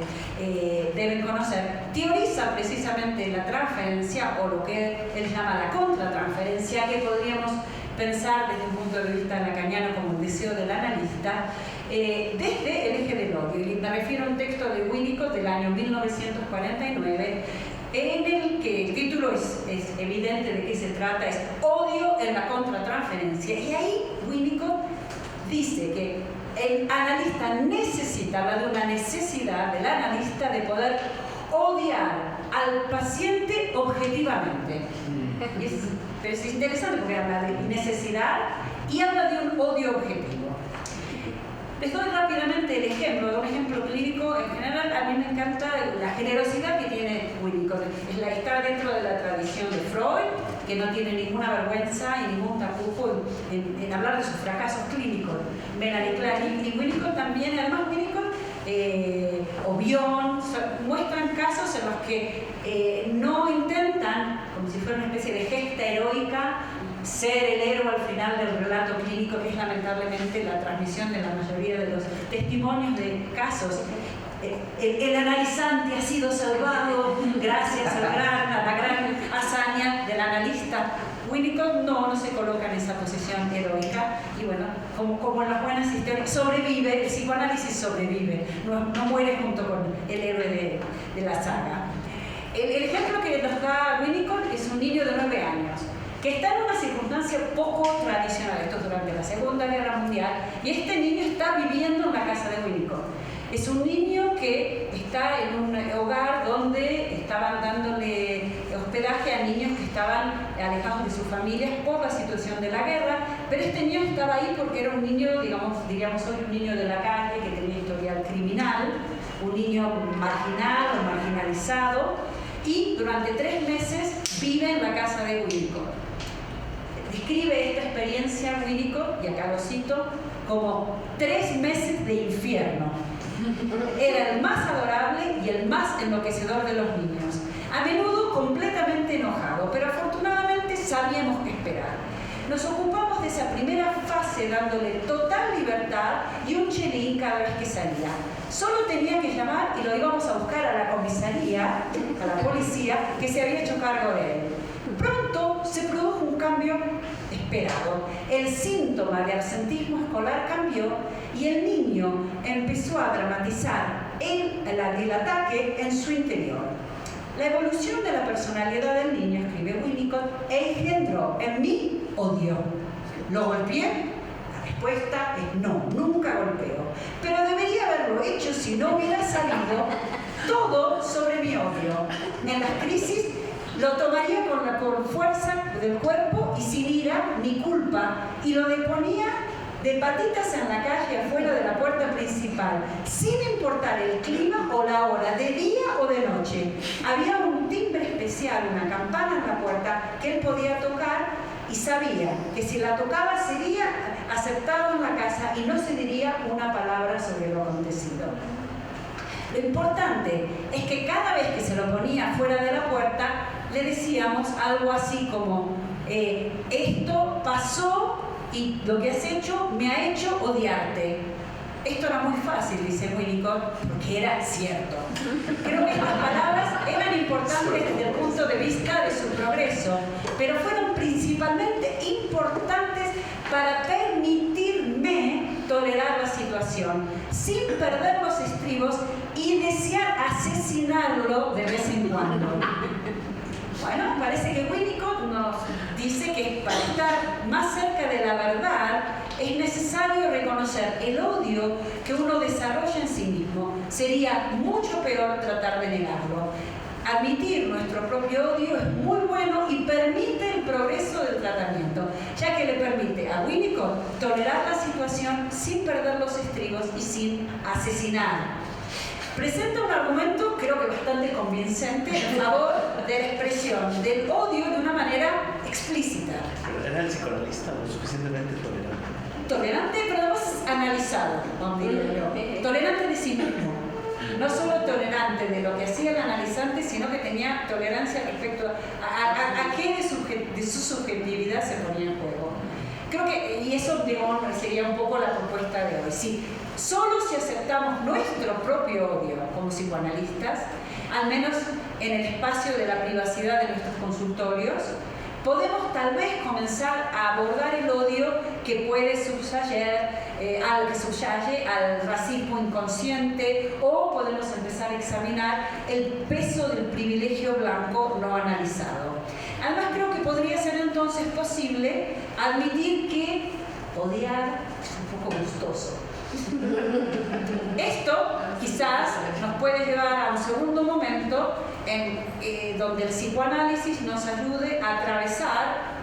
deben conocer, teoriza precisamente la transferencia, o lo que él llama la contratransferencia, que podríamos pensar desde un punto de vista lacaniano como el deseo del analista, desde el eje del odio. Y me refiero a un texto de Winnicott del año 1949, en el que el título es evidente de qué se trata, es Odio en la contratransferencia. Y ahí Winnicott dice que el analista necesita, habla de una necesidad del analista de poder odiar al paciente objetivamente. Es interesante porque habla de necesidad y habla de un odio objetivo. Les doy rápidamente el ejemplo, de un ejemplo clínico. En general, a mí me encanta la generosidad que tiene Winnicott. Está dentro de la tradición de Freud, que no tiene ninguna vergüenza y ningún tapujo en hablar de sus fracasos clínicos. Melanie Klein y Winnicott también, además Winnicott o Bion muestran casos en los que no intentan, como si fuera una especie de gesta heroica, ser el héroe al final del relato clínico, que es lamentablemente la transmisión de la mayoría de los testimonios de casos. El analizante ha sido salvado gracias a la gran hazaña del analista. Winnicott no se coloca en esa posición heroica y bueno, como en las buenas historias, sobrevive, el psicoanálisis sobrevive, no muere junto con el héroe de la saga. El ejemplo que nos da Winnicott es un niño de 9 años que está en una circunstancia poco tradicional, esto es durante la Segunda Guerra Mundial, y este niño está viviendo en la casa de Winnicott. Es un niño que está en un hogar donde estaban dándole hospedaje a niños que estaban alejados de sus familias por la situación de la guerra, pero este niño estaba ahí porque era un niño, diríamos hoy, un niño de la calle que tenía historial criminal, un niño marginal o marginalizado, y durante 3 meses vive en la casa de Winnicott. Describe esta experiencia Winnicott, y acá lo cito, como 3 meses de infierno. Era el más adorable y el más enloquecedor de los niños. A menudo completamente enojado, pero afortunadamente sabíamos qué esperar. Nos ocupamos de esa primera fase dándole total libertad y un chelín cada vez que salía. Solo tenía que llamar y lo íbamos a buscar a la comisaría, a la policía, que se había hecho cargo de él. Pronto se produjo un cambio esperado. El síntoma de absentismo escolar cambió y el niño empezó a dramatizar el ataque en su interior. La evolución de la personalidad del niño, escribe Winnicott, engendró en mí odio. ¿Lo golpeé? La respuesta es no, nunca golpeo. Pero debería haberlo hecho si no hubiera salido todo sobre mi odio. En las crisis lo tomaría con fuerza del cuerpo y sin ira ni culpa, y lo deponía de patitas en la calle afuera de la puerta principal, sin importar el clima o la hora, de día o de noche. Había un timbre especial, una campana en la puerta que él podía tocar y sabía que si la tocaba sería aceptado en la casa y no se diría una palabra sobre lo acontecido. Lo importante es que cada vez que se lo ponía fuera de la puerta, le decíamos algo así como, esto pasó y lo que has hecho me ha hecho odiarte. Esto era muy fácil, dice Winnicott, porque era cierto. Creo que estas palabras eran importantes desde el punto de vista de su progreso, pero fueron principalmente importantes para permitirme tolerar la situación, sin perder los estribos y desear asesinarlo de vez en cuando. Bueno, parece que Winnicott nos dice que para estar más cerca de la verdad es necesario reconocer el odio que uno desarrolla en sí mismo. Sería mucho peor tratar de negarlo. Admitir nuestro propio odio es muy bueno y permite el progreso del tratamiento, ya que le permite a Winnicott tolerar la situación sin perder los estribos y sin asesinar. Presenta un argumento, creo que bastante convincente, en favor de la expresión del odio de una manera explícita. Era el psicoanalista lo suficientemente tolerante. Tolerante, pero además analizado, diría yo. Tolerante de sí mismo. No solo tolerante de lo que hacía el analizante, sino que tenía tolerancia respecto a qué de su subjetividad se ponía en juego. Creo que, y eso digamos, sería un poco la propuesta de hoy. Sí, solo si aceptamos nuestro propio odio como psicoanalistas, al menos en el espacio de la privacidad de nuestros consultorios, podemos tal vez comenzar a abordar el odio que puede subyace al racismo inconsciente, o podemos empezar a examinar el peso del privilegio blanco no analizado. Además, creo que podría ser entonces posible admitir que odiar es un poco gustoso. Esto quizás nos puede llevar a un segundo momento donde el psicoanálisis nos ayude a atravesar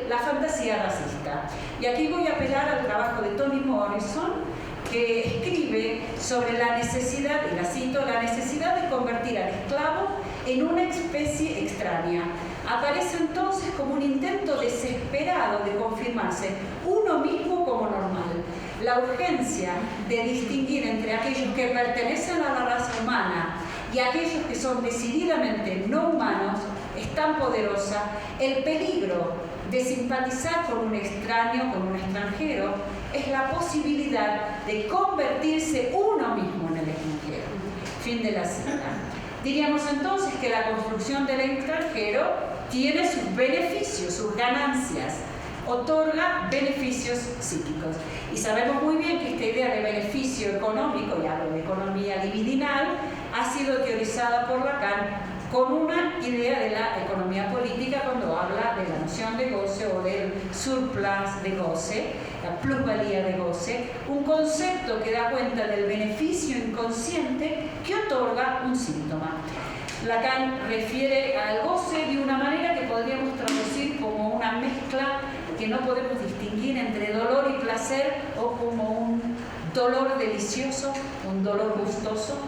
la fantasía racista. Y aquí voy a apelar al trabajo de Toni Morrison, que escribe sobre la necesidad, y la cito, la necesidad de convertir al esclavo en una especie extraña. Aparece entonces como un intento desesperado de confirmarse uno mismo como normal. La urgencia de distinguir entre aquellos que pertenecen a la raza humana y aquellos que son decididamente no humanos es tan poderosa. El peligro de simpatizar con un extraño, con un extranjero, es la posibilidad de convertirse uno mismo en el extranjero. Fin de la cita. Diríamos entonces que la construcción del extranjero tiene sus beneficios, sus ganancias, otorga beneficios psíquicos. Y sabemos muy bien que esta idea de beneficio económico, y hablo de economía libidinal, ha sido teorizada por Lacan con una idea de la economía política cuando habla de la noción de goce o del surplus de goce, la plusvalía de goce, un concepto que da cuenta del beneficio inconsciente que otorga un síntoma. Lacan refiere al goce de una manera que podríamos traducir como una mezcla que no podemos distinguir entre dolor y placer, o como un dolor delicioso, un dolor gustoso.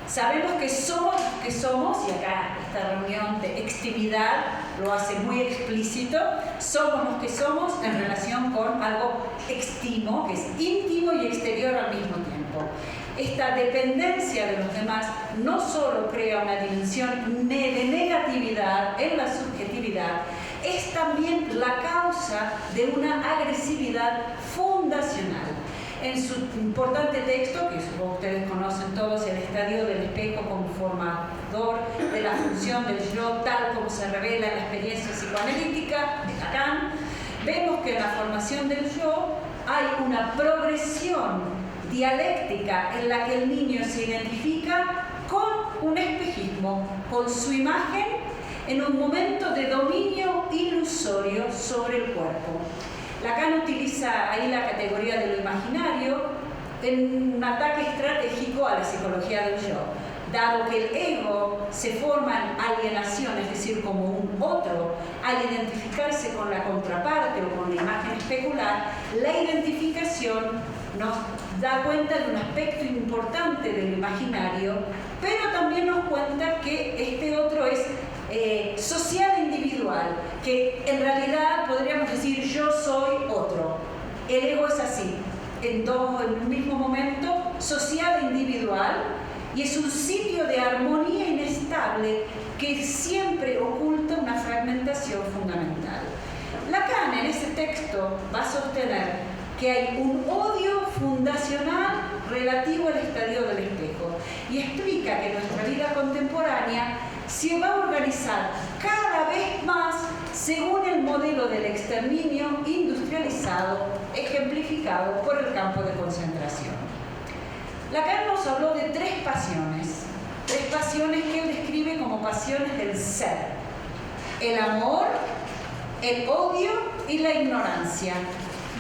Sabemos que somos los que somos, y acá esta reunión de extimidad lo hace muy explícito, somos los que somos en relación con algo extimo, que es íntimo y exterior al mismo tiempo. Esta dependencia de los demás no solo crea una dimensión de negatividad en la subjetividad, es también la causa de una agresividad fundacional. En su importante texto, que supongo ustedes conocen todos, El estadio del espejo como formador de la función del yo tal como se revela en la experiencia psicoanalítica de Lacan, vemos que en la formación del yo hay una progresión dialéctica en la que el niño se identifica con un espejismo, con su imagen en un momento de dominio ilusorio sobre el cuerpo. Lacan utiliza ahí la categoría de lo imaginario en un ataque estratégico a la psicología del yo. Dado que el ego se forma en alienación, es decir, como un otro, al identificarse con la contraparte o con la imagen especular, la identificación nos da cuenta de un aspecto importante del imaginario, pero también nos cuenta que este otro es social e individual, que en realidad podríamos decir yo soy otro. El ego es así, en un mismo momento, social e individual, y es un sitio de armonía inestable que siempre oculta una fragmentación fundamental. Lacan en ese texto va a sostener que hay un odio fundacional relativo al estadio del espejo y explica que nuestra vida contemporánea se va a organizar cada vez más según el modelo del exterminio industrializado ejemplificado por el campo de concentración. Lacan nos habló de tres pasiones que él describe como pasiones del ser: el amor, el odio y la ignorancia.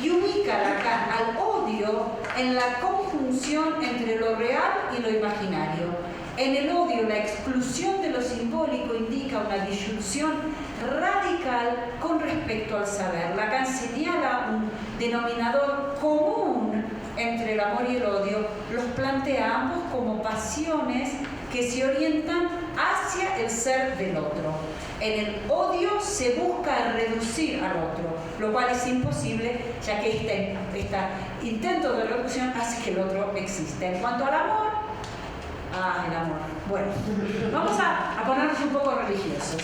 Y ubica Lacan al odio en la conjunción entre lo real y lo imaginario. En el odio, la exclusión de lo simbólico indica una disyunción radical con respecto al saber. Lacan señala un denominador común entre el amor y el odio, los plantea ambos como pasiones que se orientan hacia el ser del otro. En el odio se busca reducir al otro, lo cual es imposible, ya que este intento de reducción hace que el otro exista. En cuanto al amor, el amor. Bueno, vamos a ponernos un poco religiosos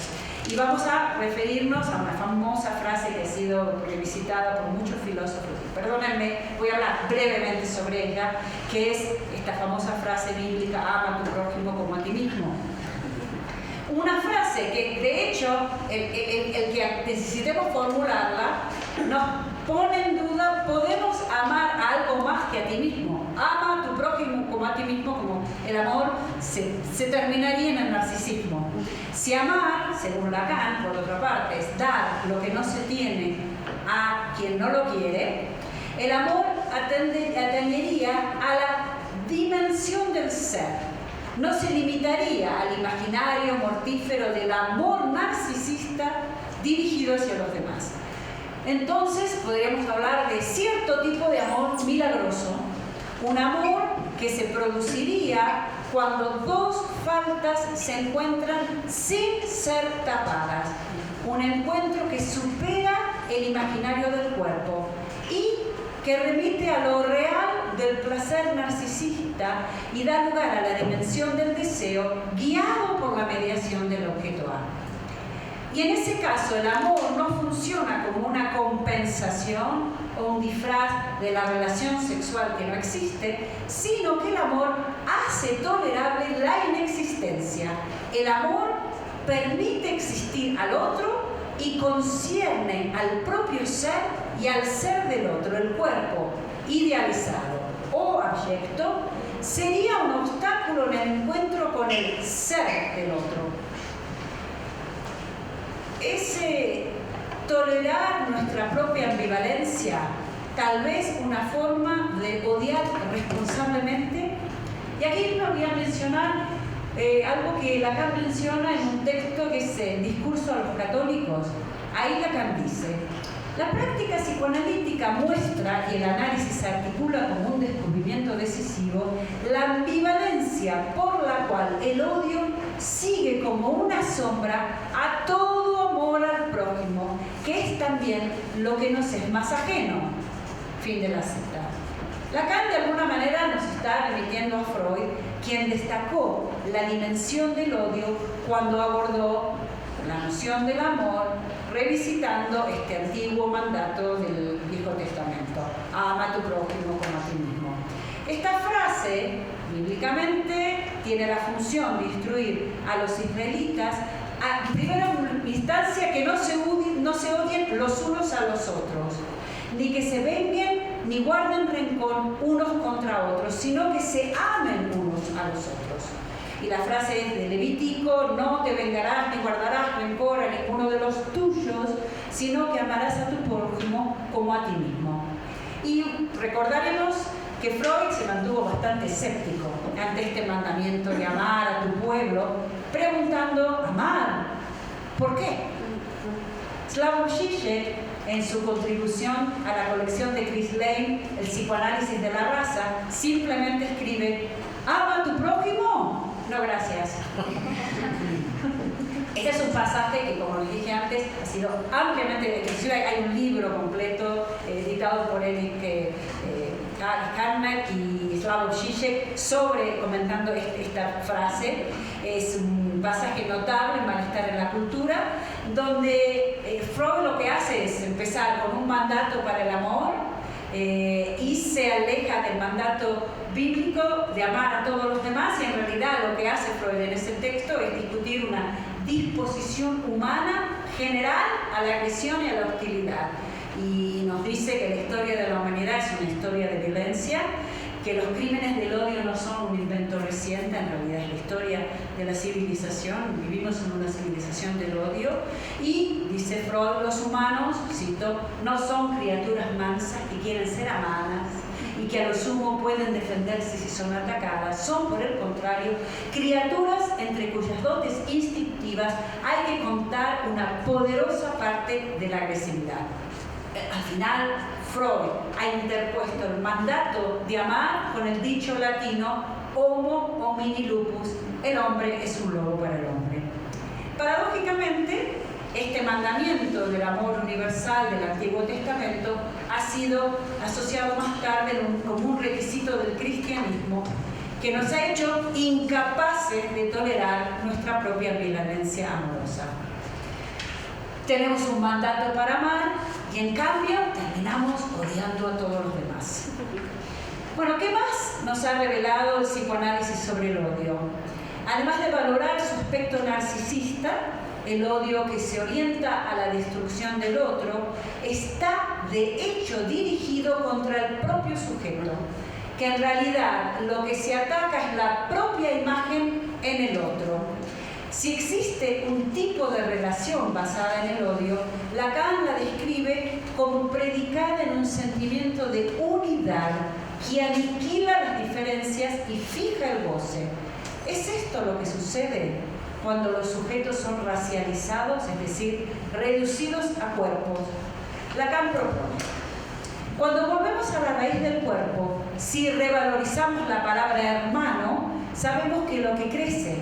y vamos a referirnos a una famosa frase que ha sido revisitada por muchos filósofos. Perdónenme, voy a hablar brevemente sobre ella, que es esta famosa frase bíblica: ama a tu prójimo como a ti mismo. Una frase que, de hecho, el que necesitemos formularla nos pone en duda: podemos amar a algo más que a ti mismo. Ama a tu prójimo como a ti mismo, como el amor se terminaría en el narcisismo. Si amar, según Lacan, por otra parte, es dar lo que no se tiene a quien no lo quiere, el amor atendería a la dimensión del ser. No se limitaría al imaginario mortífero del amor narcisista dirigido hacia los demás. Entonces podríamos hablar de cierto tipo de amor milagroso, un amor que se produciría cuando dos faltas se encuentran sin ser tapadas, un encuentro que supera el imaginario del cuerpo y que remite a lo real del placer narcisista y da lugar a la dimensión del deseo guiado por la mediación del objeto A. Y en ese caso el amor no funciona como una compensación o un disfraz de la relación sexual que no existe, sino que el amor hace tolerable la inexistencia. El amor permite existir al otro y concierne al propio ser y al ser del otro. El cuerpo idealizado o abyecto sería un obstáculo en el encuentro con el ser del otro. Ese tolerar nuestra propia ambivalencia, tal vez una forma de odiar responsablemente. Y aquí me voy a mencionar algo que Lacan menciona en un texto que es el Discurso a los católicos. Ahí Lacan dice: la práctica psicoanalítica muestra, y el análisis se articula como un descubrimiento decisivo, la ambivalencia por la cual el odio sigue como una sombra a todo amor al prójimo, que es también lo que nos es más ajeno. Fin de la cita. Lacan de alguna manera nos está remitiendo a Freud, quien destacó la dimensión del odio cuando abordó la noción del amor, revisitando este antiguo mandato del Viejo Testamento: ama a tu prójimo como a ti mismo. Esta frase, bíblicamente, tiene la función de instruir a los israelitas a, primero en instancia, que no se odien los unos a los otros, ni que se venguen ni guarden rencor unos contra otros, sino que se amen unos a los otros. Y la frase es de Levítico: no te vengarás ni guardarás rencor a ninguno de los tuyos, sino que amarás a tu prójimo como a ti mismo. Y recordaremos que Freud se mantuvo bastante escéptico ante este mandamiento de amar a tu pueblo, preguntando: ¿amar? ¿Por qué? Slavoj Žižek, en su contribución a la colección de Chris Lane, El psicoanálisis de la raza, simplemente escribe: ¿ama a tu prójimo? No, gracias. Este es un pasaje que, como les dije antes, ha sido ampliamente, inclusive hay un libro completo editado por Eric Carmer y Slavoj Žižek comentando esta frase. Es un pasaje notable, Malestar en la cultura, donde Freud lo que hace es empezar con un mandato para el amor y se aleja del mandato bíblico de amar a todos los demás, y en realidad lo que hace Freud en ese texto es discutir una disposición humana general a la agresión y a la hostilidad. Y nos dice que la historia de la humanidad es una historia de violencia, que los crímenes del odio no son un invento reciente, en realidad es la historia de la civilización. Vivimos en una civilización del odio y, dice Freud, los humanos, cito, no son criaturas mansas que quieren ser amadas y que a lo sumo pueden defenderse si son atacadas. Son, por el contrario, criaturas entre cuyas dotes instintivas hay que contar una poderosa parte de la agresividad. Al final, Freud ha interpuesto el mandato de amar con el dicho latino homo homini lupus: el hombre es un lobo para el hombre. Paradójicamente, este mandamiento del amor universal del Antiguo Testamento ha sido asociado más tarde como un requisito del cristianismo, que nos ha hecho incapaces de tolerar nuestra propia violencia amorosa. Tenemos un mandato para amar y en cambio terminamos odiando a todos los demás. Bueno, ¿qué más nos ha revelado el psicoanálisis sobre el odio? Además de valorar su aspecto narcisista, el odio que se orienta a la destrucción del otro está de hecho dirigido contra el propio sujeto, que en realidad lo que se ataca es la propia imagen en el otro. Si existe un tipo de relación basada en el odio, Lacan la describe como predicada en un sentimiento de unidad que aniquila las diferencias y fija el goce. ¿Es esto lo que sucede cuando los sujetos son racializados, es decir, reducidos a cuerpos? Lacan propone: cuando volvemos a la raíz del cuerpo, si revalorizamos la palabra hermano, sabemos que lo que crece,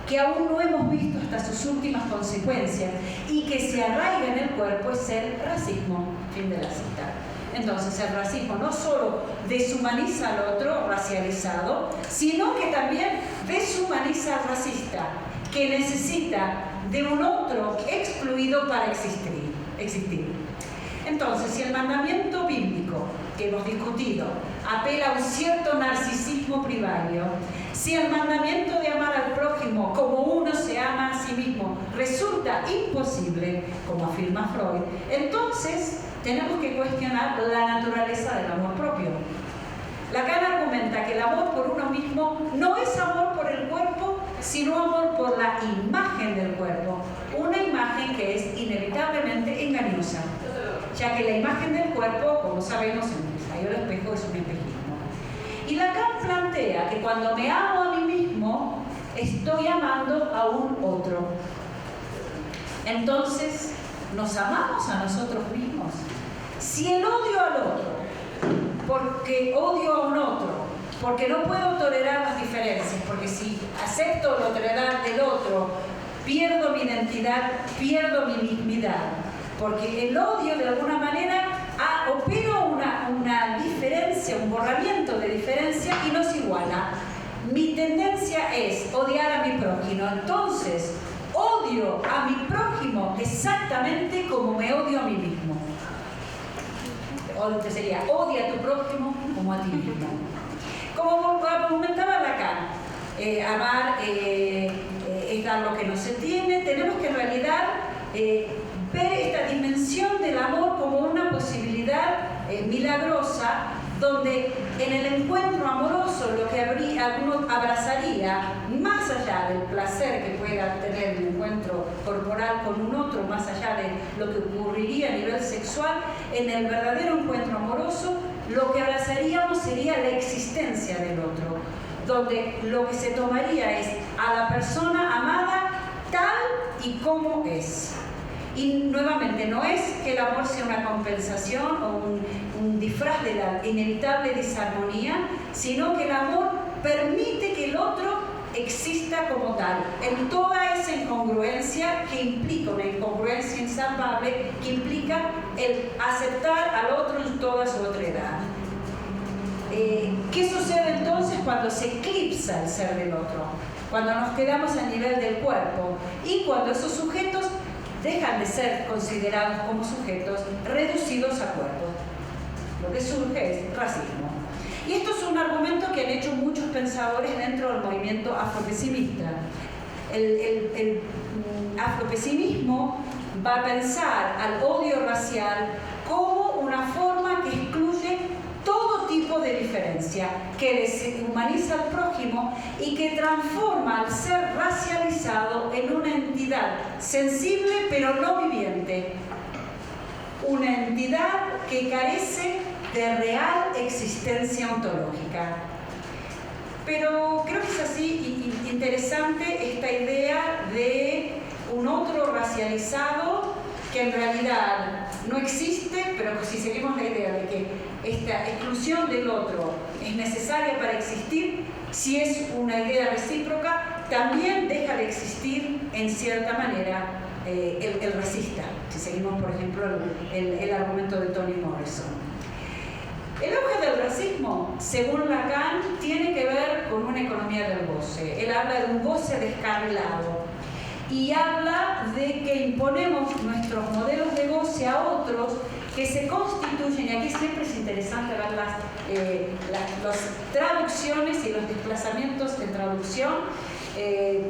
que aún no hemos visto hasta sus últimas consecuencias y que se arraiga en el cuerpo, es el racismo. Fin de la cita. Entonces el racismo no solo deshumaniza al otro racializado, sino que también deshumaniza al racista, que necesita de un otro excluido para existir. Entonces, si el mandamiento bíblico que hemos discutido apela a un cierto narcisismo primario, si el mandamiento de amar al prójimo como uno se ama a sí mismo resulta imposible, como afirma Freud, entonces tenemos que cuestionar la naturaleza del amor propio. Lacan argumenta que el amor por uno mismo no es amor por el cuerpo, sino amor por la imagen del cuerpo, una imagen que es inevitablemente engañosa, ya que la imagen del cuerpo, como sabemos, en el ensayo del espejo es un espejismo. Y Lacan plantea que cuando me amo a mí mismo, estoy amando a un otro. Entonces, ¿nos amamos a nosotros mismos? Si el odio al otro, porque odio a un otro, porque no puedo tolerar las diferencias, porque si acepto la otredad del otro, pierdo mi identidad, pierdo mi mismidad, porque el odio de alguna manera opera una diferencia, un borramiento de diferencia y nos iguala. Mi tendencia es odiar a mi prójimo, entonces odio a mi prójimo exactamente como me odio a mí mismo. O sería, odia a tu prójimo como a ti mismo. Como comentaba Lacan, amar es dar lo que no se tiene. Tenemos que en realidad ver esta dimensión del amor como una posibilidad milagrosa, donde en el encuentro amoroso lo que alguno abrazaría, más allá del placer que pueda tener el encuentro corporal con un otro, más allá de lo que ocurriría a nivel sexual, en el verdadero encuentro amoroso, lo que abrazaríamos sería la existencia del otro, donde lo que se tomaría es a la persona amada tal y como es. Y nuevamente, no es que el amor sea una compensación o un disfraz de la inevitable disarmonía, sino que el amor permite que el otro exista como tal, en toda esa incongruencia que implica, una incongruencia insalvable, que implica el aceptar al otro en toda su otredad. ¿Qué sucede entonces cuando se eclipsa el ser del otro? Cuando nos quedamos a nivel del cuerpo y cuando esos sujetos dejan de ser considerados como sujetos reducidos a cuerpos. Lo que surge es racismo. Y esto es un argumento que han hecho muchos pensadores dentro del movimiento afropesimista. El afropesimismo va a pensar al odio racial como una forma que excluye todo tipo de diferencia, que deshumaniza al prójimo y que transforma al ser racializado en una entidad sensible pero no viviente, una entidad que carece de real existencia ontológica. Pero creo que es así interesante esta idea de un otro racializado que en realidad no existe, pero que si seguimos la idea de que esta exclusión del otro es necesaria para existir, si es una idea recíproca, también deja de existir en cierta manera el racista, si seguimos por ejemplo el argumento de Toni Morrison. El auge del racismo, según Lacan, tiene que ver con una economía del goce. Él habla de un goce descarrilado y habla de que imponemos nuestros modelos de goce a otros que se constituyen, y aquí siempre es interesante ver las traducciones y los desplazamientos de traducción,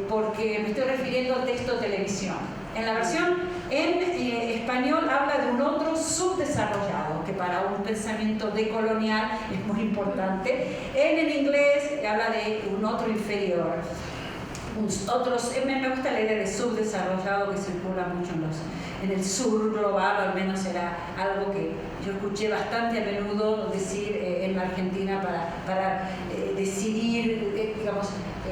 porque me estoy refiriendo al texto televisión. En la versión en español habla de un otro subdesarrollado, que para un pensamiento decolonial es muy importante. En el inglés habla de un otro inferior. Me gusta la idea de subdesarrollado que circula mucho en el sur global, o al menos era algo que yo escuché bastante a menudo decir en la Argentina para decidir, digamos,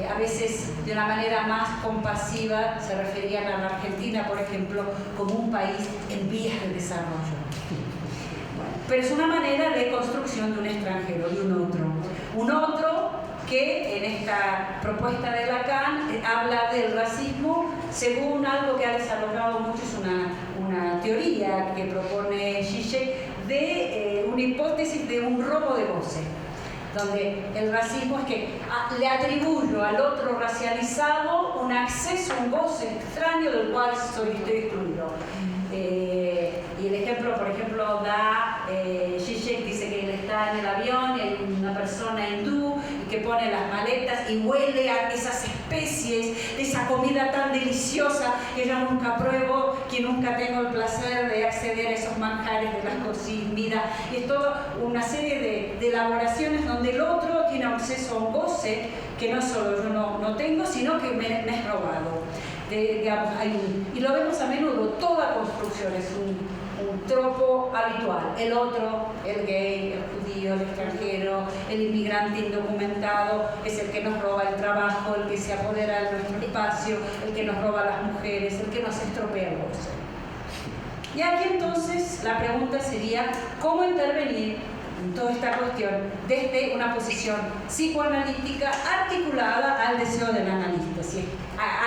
a veces de una manera más compasiva se referían a la Argentina, por ejemplo, como un país en vías de desarrollo. Bueno, pero es una manera de construcción de un extranjero, de un otro que en esta propuesta de Lacan habla del racismo según algo que ha desarrollado mucho, es una teoría que propone Zizek de una hipótesis de un robo de goce. donde el racismo es que le atribuyo al otro racializado un acceso, un goce extraño del cual estoy excluido. Y el ejemplo, por ejemplo, da Zizek, dice que él está en el avión y hay una persona hindú y que pone las maletas y huele a esas especies, de esa comida tan deliciosa que yo nunca pruebo, que nunca tengo el placer de acceder a esos manjares de la cocina. Y es toda una serie de elaboraciones donde el otro tiene acceso a un goce que no solo yo no tengo, sino que me es robado. Digamos, y lo vemos a menudo, toda construcción es un tropo habitual. El otro, el gay, el judío, el extranjero, el inmigrante indocumentado, es el que nos roba el trabajo, el que se apodera de nuestro espacio, el que nos roba a las mujeres, el que nos estropea el goce. Y aquí entonces la pregunta sería, ¿cómo intervenir en toda esta cuestión desde una posición psicoanalítica articulada al deseo del analista, ¿sí?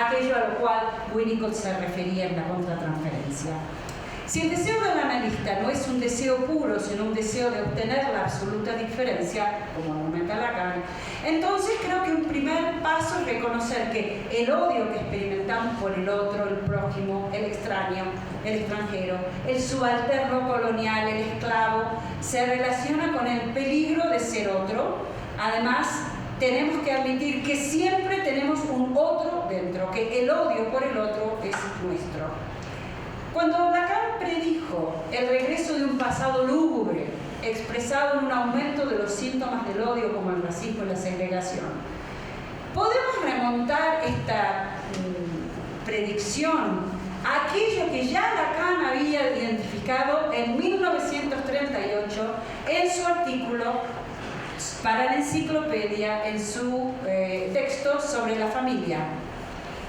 Aquello a lo cual Winnicott se refería en la contratransferencia? Si el deseo del analista no es un deseo puro, sino un deseo de obtener la absoluta diferencia, como argumenta Lacan, entonces creo que un primer paso es reconocer que el odio que experimentamos por el otro, el prójimo, el extraño, el extranjero, el subalterno colonial, el esclavo, se relaciona con el peligro de ser otro. Además, tenemos que admitir que siempre tenemos un otro dentro, que el odio por el otro es nuestro. Cuando Lacan predijo el regreso de un pasado lúgubre, expresado en un aumento de los síntomas del odio como el racismo y la segregación, podemos remontar esta predicción a aquello que ya Lacan había identificado en 1938 en su artículo para la enciclopedia, en su texto sobre la familia.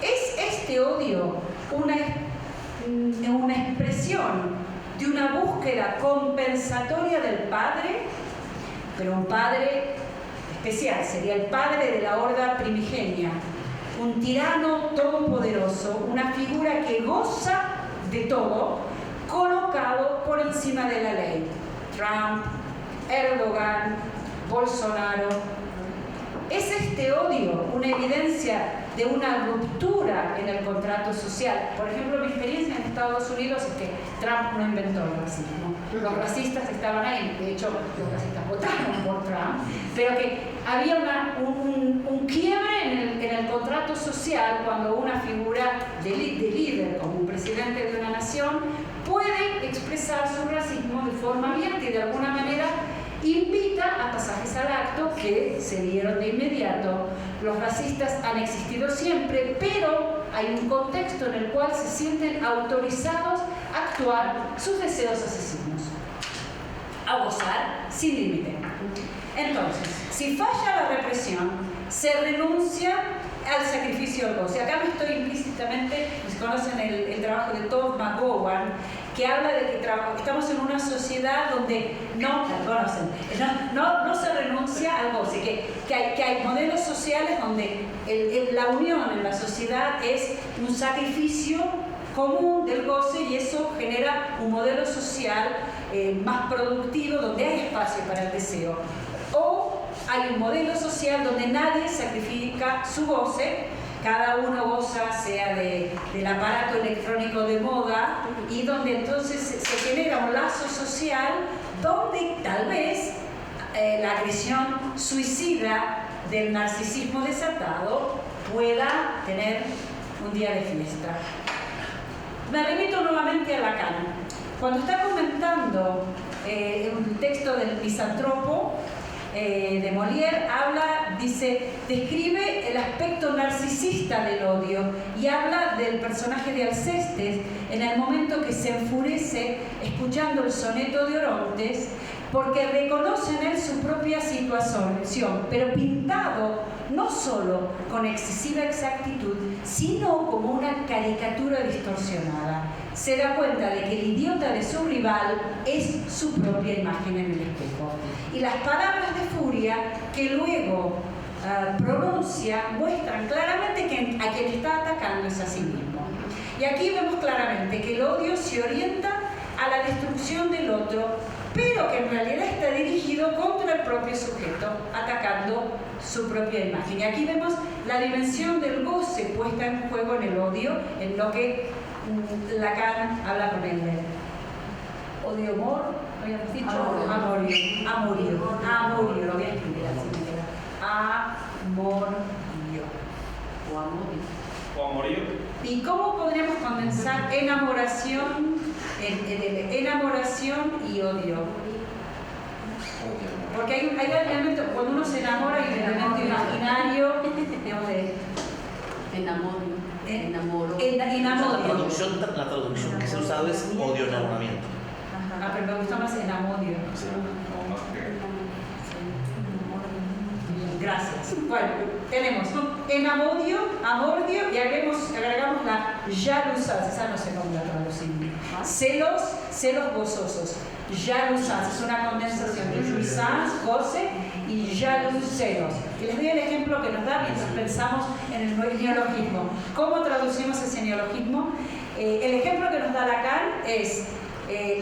¿Es este odio una expresión de una búsqueda compensatoria del padre, pero un padre especial, sería el padre de la horda primigenia, un tirano todopoderoso, una figura que goza de todo, colocado por encima de la ley? Trump, Erdogan, Bolsonaro. ¿Es este odio una evidencia de una ruptura en el contrato social? Por ejemplo, mi experiencia en Estados Unidos es que Trump no inventó el racismo. Los racistas estaban ahí, de hecho los racistas votaron por Trump, pero que había un quiebre en el contrato social cuando una figura de líder, como un presidente de una nación, puede expresar su racismo de forma abierta y de alguna manera invita a pasajes al acto que se dieron de inmediato. Los racistas han existido siempre, pero hay un contexto en el cual se sienten autorizados a actuar sus deseos asesinos, a gozar sin límite. Entonces, si falla la represión, se renuncia al sacrificio del goce. Acá me estoy implícitamente, si conocen el trabajo de Todd McGowan, que habla de que estamos en una sociedad donde no se renuncia al goce, que hay modelos sociales donde la unión en la sociedad es un sacrificio común del goce y eso genera un modelo social más productivo donde hay espacio para el deseo. O hay un modelo social donde nadie sacrifica su goce, cada uno goza, sea del aparato electrónico de moda, y donde entonces se genera un lazo social donde tal vez la agresión suicida del narcisismo desatado pueda tener un día de fiesta. Me remito nuevamente a Lacan. Cuando está comentando un texto del Misántropo, de Molière, describe el aspecto narcisista del odio y habla del personaje de Alcestes en el momento que se enfurece escuchando el soneto de Orontes porque reconoce en él su propia situación, pero pintado no solo con excesiva exactitud, sino como una caricatura distorsionada. Se da cuenta de que el idiota de su rival es su propia imagen en el espejo. Y las palabras de furia que luego pronuncia muestran claramente que a quien está atacando es a sí mismo. Y aquí vemos claramente que el odio se orienta a la destrucción del otro, pero que en realidad está dirigido contra el propio sujeto, atacando su propia imagen. Y aquí vemos la dimensión del goce puesta en juego en el odio, en lo que Lacan habla con el odio-amor, habíamos dicho, amorio, lo voy a escribir así, me queda, amorio. O amorío. ¿Y cómo podríamos condensar enamoración y odio? Porque hay elemento, cuando uno se enamora hay un elemento imaginario, digamos, de Enamoro. La traducción que se ha usado es odio enamoramiento. Ah, pero me gusta más enamorio. Gracias. Bueno, tenemos enamodio, amordio y agregamos la jalusas, esa no sé cómo la traducimos. Celos gozosos. Jalusas es una condensación de jouissance, goce, y jalus, celos. Y les doy el ejemplo que nos da mientras pensamos en el neologismo. ¿Cómo traducimos ese neologismo? El ejemplo que nos da Lacan es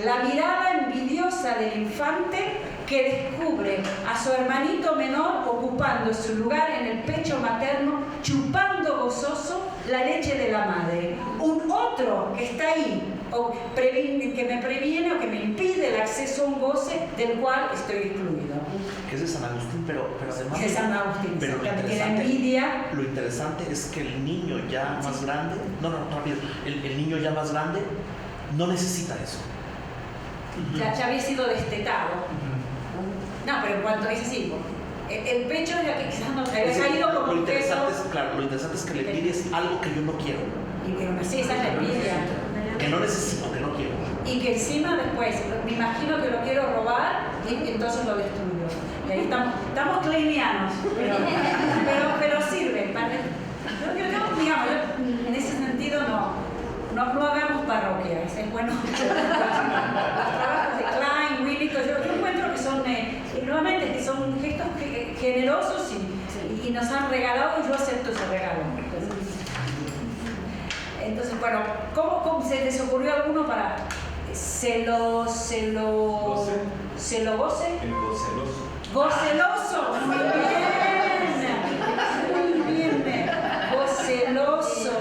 la mirada envidiosa del infante que descubre a su hermanito menor ocupando su lugar en el pecho materno, chupando gozoso la leche de la madre. Un otro que está ahí, que me previene o que me impide el acceso a un goce del cual estoy excluido. Que es de San Agustín, pero además... Es de San Agustín, pero que la envidia... Lo interesante es que el niño ya más grande... rápido. El niño ya más grande no necesita eso. Ya había sido destetado. No, pero en cuanto es así, el pecho ya que quizás no había caído como lo un peso. Lo interesante es que le pides algo que yo no quiero. Y que sí, esa es la envidia. Que no necesito, que no quiero. Y que encima después, me imagino que lo quiero robar y entonces lo destruyo. Y ahí estamos kleinianos, pero sirve. Digamos, yo en ese sentido no hagamos parroquias, es bueno. Los trabajos de Klein, Winnicott, yo encuentro que son, nuevamente, que son gestos generosos y nos han regalado y yo acepto ese regalo. Entonces, bueno, ¿cómo se les ocurrió a alguno para se lo goce? El goceloso. Goceloso, muy bien, goceloso,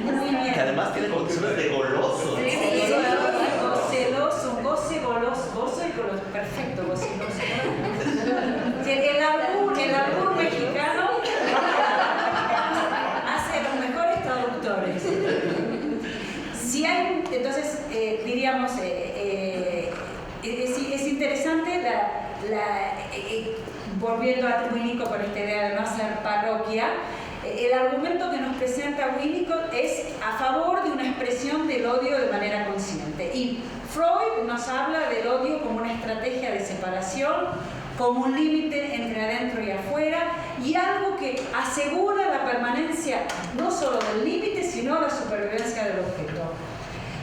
muy bien. Que además tiene condiciones de goloso. Sí, goceloso, goce y goloso, perfecto, goceloso. Sí, el albur mexicano hace los mejores traductores. Si hay, entonces diríamos, es interesante volviendo a Winnicott con esta idea de no hacer parroquia. El argumento que nos presenta Winnicott es a favor de una expresión del odio de manera consciente. Y Freud nos habla del odio como una estrategia de separación, como un límite entre adentro y afuera, y algo que asegura la permanencia no solo del límite, sino la supervivencia del objeto.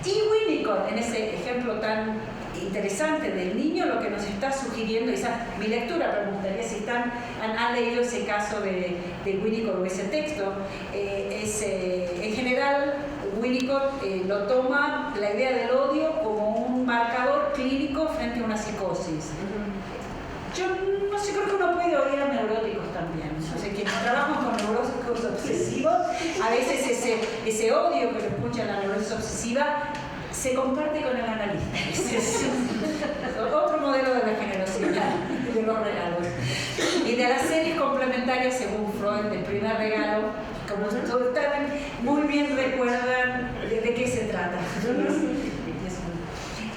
Y Winnicott, en ese ejemplo tan interesante del niño, lo que nos está sugiriendo, mi lectura, pero me gustaría si han leído ese caso de Winnicott o ese texto, en general Winnicott lo toma la idea del odio como un marcador clínico frente a una psicosis. Yo no sé, creo que uno puede odiar neuróticos también. O sea, quienes trabajan con neuróticos obsesivos, a veces ese odio que lo escucha la neurosis obsesiva se comparte con el analista. Es otro modelo de la generosidad, de los regalos. Y de las series complementarias, según Freud, del primer regalo, como ustedes muy bien recuerdan de qué se trata.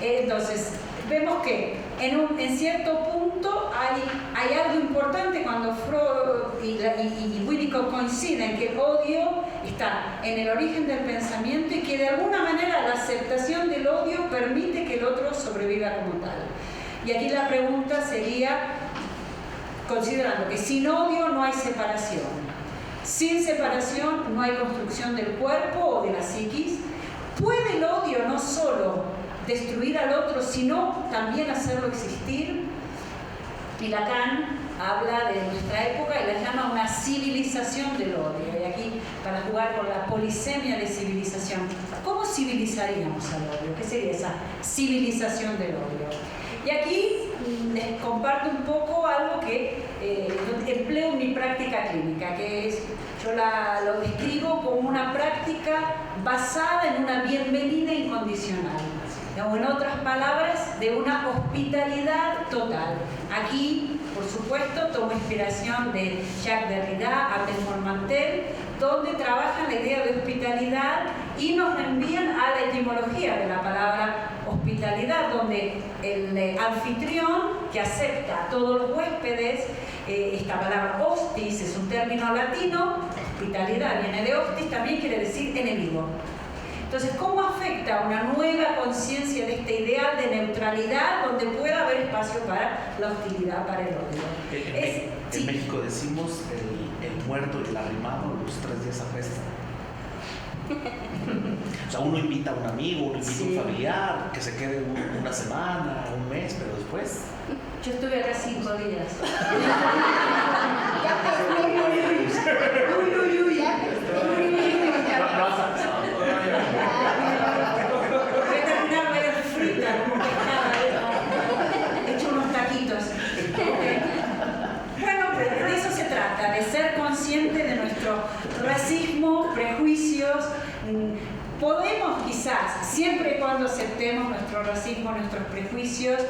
Entonces, vemos que en cierto punto hay algo importante cuando Freud y Winnicott coinciden que el odio está en el origen del pensamiento y que de alguna manera la aceptación del odio permite que el otro sobreviva como tal. Y aquí la pregunta sería, considerando que sin odio no hay separación, sin separación no hay construcción del cuerpo o de la psiquis, ¿puede el odio no solo destruir al otro, sino también hacerlo existir? Y Lacan habla de nuestra época y la llama una civilización del odio. Y aquí, para jugar con la polisemia de civilización, ¿cómo civilizaríamos al odio? ¿Qué sería esa civilización del odio? Y aquí les comparto un poco algo que empleo en mi práctica clínica, que es, yo lo describo como una práctica basada en una bienvenida incondicional, o en otras palabras, de una hospitalidad total. Aquí, por supuesto, tomo inspiración de Jacques Derrida, Abdel Martel, donde trabajan la idea de hospitalidad y nos envían a la etimología de la palabra hospitalidad, donde el anfitrión que acepta a todos los huéspedes, esta palabra hostis es un término latino, hospitalidad viene de hostis, también quiere decir enemigo. Entonces, ¿cómo afecta una nueva conciencia de este ideal de neutralidad donde pueda haber espacio para la hostilidad, para el odio? En México decimos el muerto y el arrimado los 3 días apesta. O sea, uno invita a un amigo, uno invita a un familiar, que se quede una semana, un mes, pero después... Yo estuve acá 5 días. Voy a terminar de ver frita como pescada, he hecho unos taquitos. Bueno, pero de eso se trata, de ser consciente de nuestro racismo, prejuicios. Podemos quizás, siempre y cuando aceptemos nuestro racismo, nuestros prejuicios,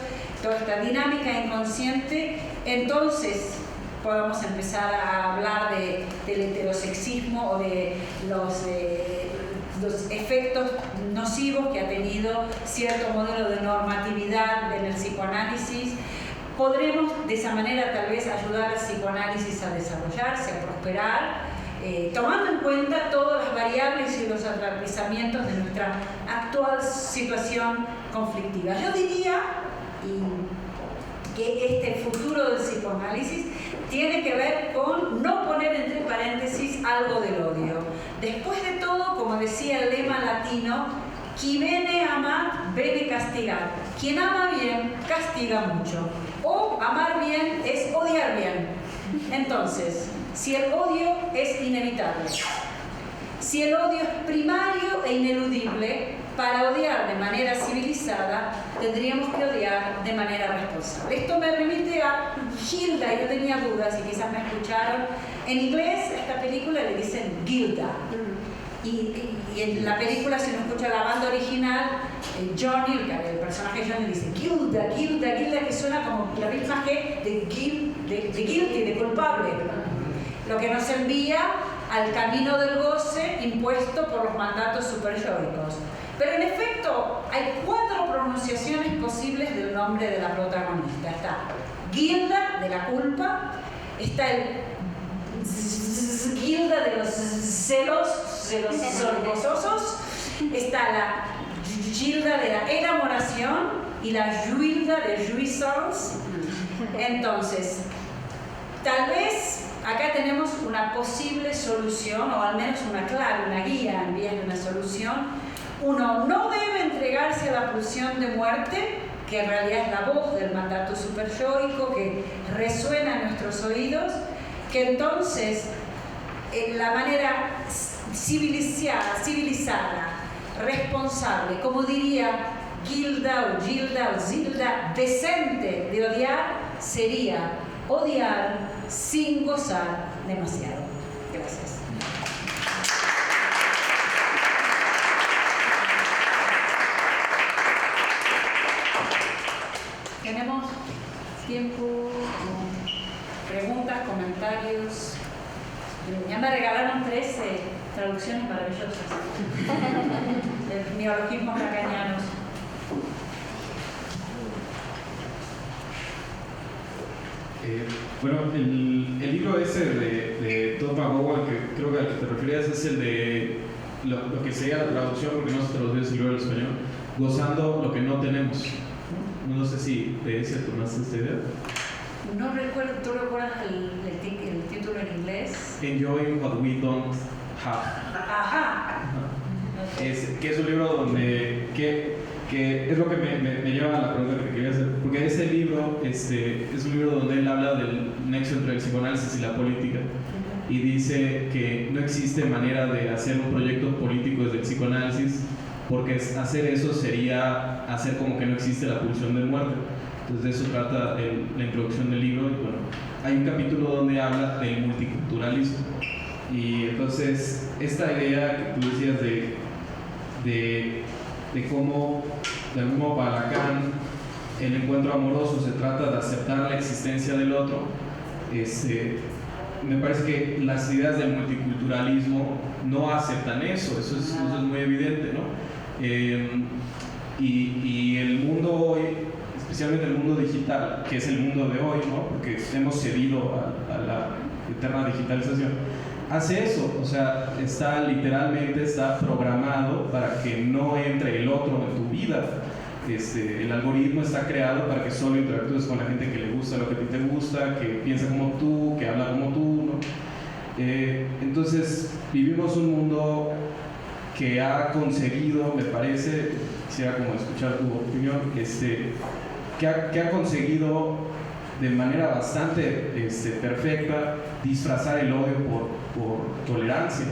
toda esta dinámica inconsciente, entonces podamos empezar a hablar del heterosexismo o de los efectos nocivos que ha tenido cierto modelo de normatividad en el psicoanálisis. Podremos de esa manera tal vez ayudar al psicoanálisis a desarrollarse, a prosperar, tomando en cuenta todas las variables y los atravesamientos de nuestra actual situación conflictiva. Yo diría que este futuro del psicoanálisis tiene que ver con no poner entre paréntesis algo del odio. Después de todo, como decía el lema latino, qui bene amat, bene castigar. Quien ama bien, castiga mucho. O amar bien es odiar bien. Entonces, si el odio es inevitable, si el odio es primario e ineludible, para odiar de manera civilizada tendríamos que odiar de manera responsable. Esto me remite a Gilda, yo tenía dudas y quizás me escucharon. En inglés a esta película le dicen Gilda. Y en la película, si uno escucha la banda original, Johnny, el personaje Johnny dice Gilda, Gilda, Gilda, que suena como la misma G de guilty, de culpable. Lo que nos envía al camino del goce impuesto por los mandatos superyoicos. Pero en efecto, hay 4 pronunciaciones posibles del nombre de la protagonista. Está Gilda, de la culpa, está el Gilda de los celos gozosos, está la Gilda de la enamoración y la Gilda de jouissance. Entonces, tal vez acá tenemos una posible solución, o al menos una clave, una guía en vías de una solución. Uno no debe entregarse a la pulsión de muerte, que en realidad es la voz del mandato superyoico que resuena en nuestros oídos, que entonces en la manera civilizada, responsable, como diría Gilda o Zilda, decente de odiar, sería odiar sin gozar demasiado. Gracias. Tenemos tiempo, preguntas, comentarios. Ya me regalaron 3 traducciones maravillosas de neologismos lacanianos. Bueno, el libro ese de Todd McGowan, que creo que al que te referías, es el de lo que sería la traducción, porque no se traduce ese libro al español, gozando lo que no tenemos. No sé si de ese tomaste esta idea. No recuerdo, ¿tú recuerdas el título en inglés? Enjoying what we don't have. Ajá. Que es un libro donde que es lo que me lleva a la pregunta que quería hacer, porque ese libro es un libro donde él habla del nexo entre el psicoanálisis y la política, y dice que no existe manera de hacer un proyecto político desde el psicoanálisis, porque hacer eso sería hacer como que no existe la pulsión de muerte. Entonces de eso trata la introducción del libro. Y bueno, hay un capítulo donde habla del multiculturalismo. Y entonces esta idea que tú decías de cómo, de algún modo para Lacan, el encuentro amoroso se trata de aceptar la existencia del otro, me parece que las ideas del multiculturalismo no aceptan eso es muy evidente, ¿no? Y el mundo hoy, especialmente el mundo digital, que es el mundo de hoy, ¿no? Porque hemos cedido a la eterna digitalización, hace eso, o sea, está programado para que no entre el otro en tu vida. El algoritmo está creado para que solo interactúes con la gente que le gusta lo que a ti te gusta, que piensa como tú, que habla como tú, ¿no? Entonces vivimos un mundo que ha conseguido, me parece, quisiera como escuchar tu opinión, que ha conseguido de manera bastante perfecta disfrazar el odio por tolerancia.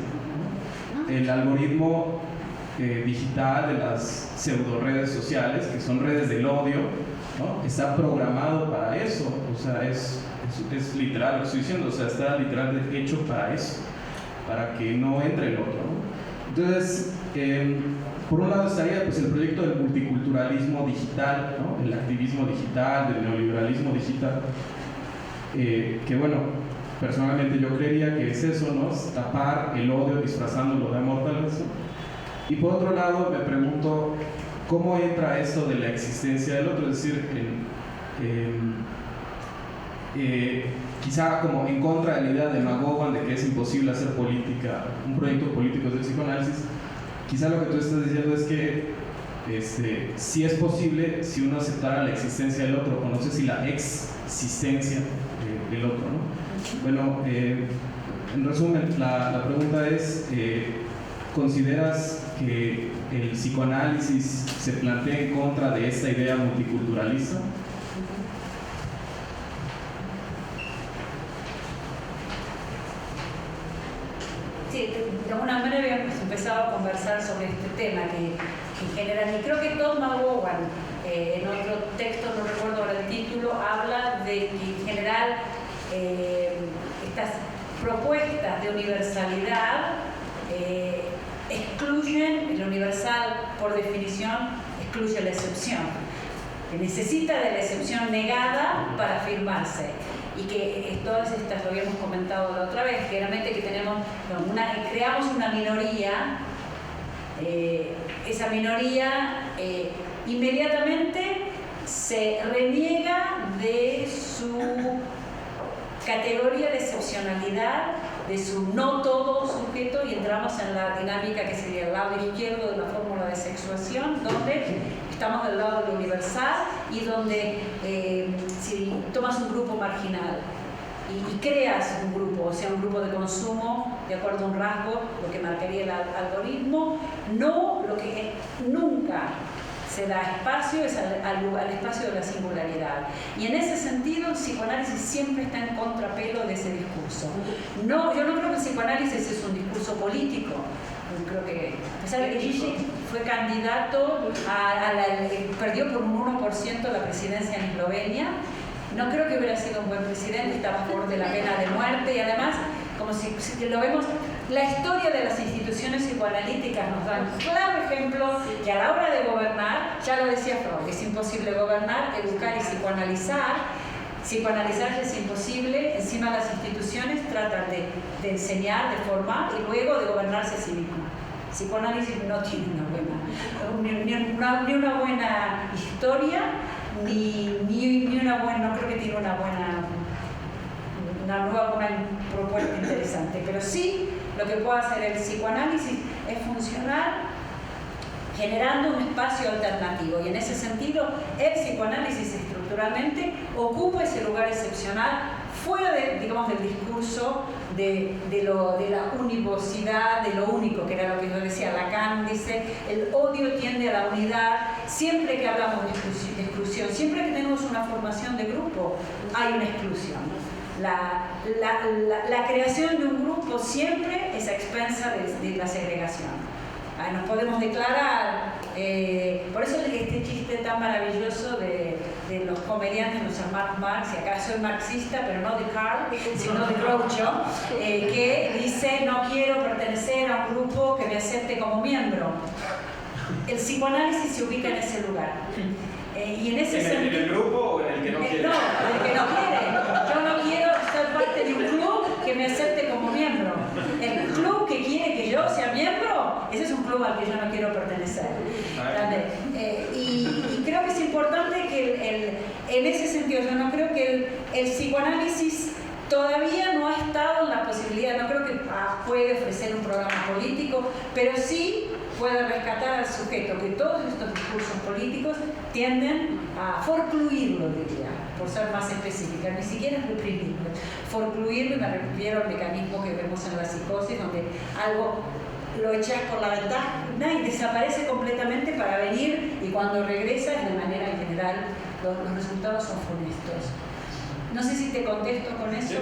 El algoritmo digital de las pseudo redes sociales, que son redes del odio, ¿no? Está programado para eso, o sea, es literal lo que estoy diciendo, o sea, está literalmente hecho para eso, para que no entre el otro, ¿no? Entonces, por un lado estaría pues el proyecto del multiculturalismo digital, ¿no? El activismo digital, del neoliberalismo digital, que bueno, personalmente yo creería que es eso, ¿no? Tapar el odio disfrazándolo de amor tal vez, ¿no? Y por otro lado me pregunto cómo entra esto de la existencia del otro, es decir, quizá como en contra de la idea de McGowan de que es imposible hacer política, un proyecto político del psicoanálisis. Quizá lo que tú estás diciendo es que sí es posible si uno aceptara la existencia del otro, o no sé si la existencia del otro, ¿no? Bueno, en resumen, la pregunta es, ¿consideras que el psicoanálisis se plantea en contra de esta idea multiculturalista? Sí, de alguna manera habíamos empezado a conversar sobre este tema que en general, y creo que Todd McGowan, en otro texto, no recuerdo ahora el título, habla de que en general estas propuestas de universalidad excluyen, el universal por definición excluye la excepción, que necesita de la excepción negada para afirmarse. Y que todas estas, lo habíamos comentado la otra vez, que realmente que creamos una minoría, esa minoría inmediatamente se reniega de su categoría de excepcionalidad, de su no todo sujeto, y entramos en la dinámica que sería el lado izquierdo de la fórmula de sexuación, donde estamos del lado de lo universal y donde si tomas un grupo marginal y creas un grupo, o sea, un grupo de consumo de acuerdo a un rasgo, lo que marcaría el algoritmo, no lo que nunca se da espacio es al espacio de la singularidad. Y en ese sentido el psicoanálisis siempre está en contrapelo de ese discurso. No, yo no creo que el psicoanálisis es un discurso político. Yo creo que, a pesar de que Žižek fue candidato perdió por un 1% la presidencia en Eslovenia, no creo que hubiera sido un buen presidente, estaba a favor de la pena de muerte, y además, como si lo vemos, la historia de las instituciones psicoanalíticas nos da un claro ejemplo que a la hora de gobernar, ya lo decía Freud, es imposible gobernar, educar y psicoanalizar. Psicoanalizar es imposible, encima las instituciones tratan de enseñar, de formar y luego de gobernarse a sí misma. Psicoanálisis no tiene ni una buena historia, ni una buena, no creo que tiene una nueva propuesta interesante, pero sí lo que puede hacer el psicoanálisis es funcionar generando un espacio alternativo, y en ese sentido el psicoanálisis estructuralmente ocupa ese lugar excepcional fuera del discurso de la univocidad, de lo único, que era lo que yo decía. Lacan dice, el odio tiende a la unidad. Siempre que hablamos de exclusión, siempre que tenemos una formación de grupo, hay una exclusión. La creación de un grupo siempre es a expensa de la segregación. Nos podemos declarar, por eso este chiste tan maravilloso de de los comediantes, los hermanos Marx, y acá soy marxista, pero no de Karl, sino de Groucho, que dice: no quiero pertenecer a un grupo que me acepte como miembro. El psicoanálisis se ubica en ese lugar. Y en ese ¿En el grupo o en el que no quiere? No, el que no quiere. Yo no quiero ser parte de un club que me acepte como miembro. El club que quiere que yo sea miembro, ese es un club al que yo no quiero pertenecer. Y creo que es importante que en ese sentido, yo no creo que el psicoanálisis todavía no ha estado en la posibilidad, no creo que puede ofrecer un programa político, pero sí puede rescatar al sujeto, que todos estos discursos políticos tienden a forcluirlo, diría, por ser más específica, ni siquiera es reprimirlo. Forcluirlo, y me refiero al mecanismo que vemos en la psicosis, donde algo lo echas por la ventana y desaparece completamente para venir, y cuando regresas, de manera en general, los resultados son funestos. No sé si te contesto con eso,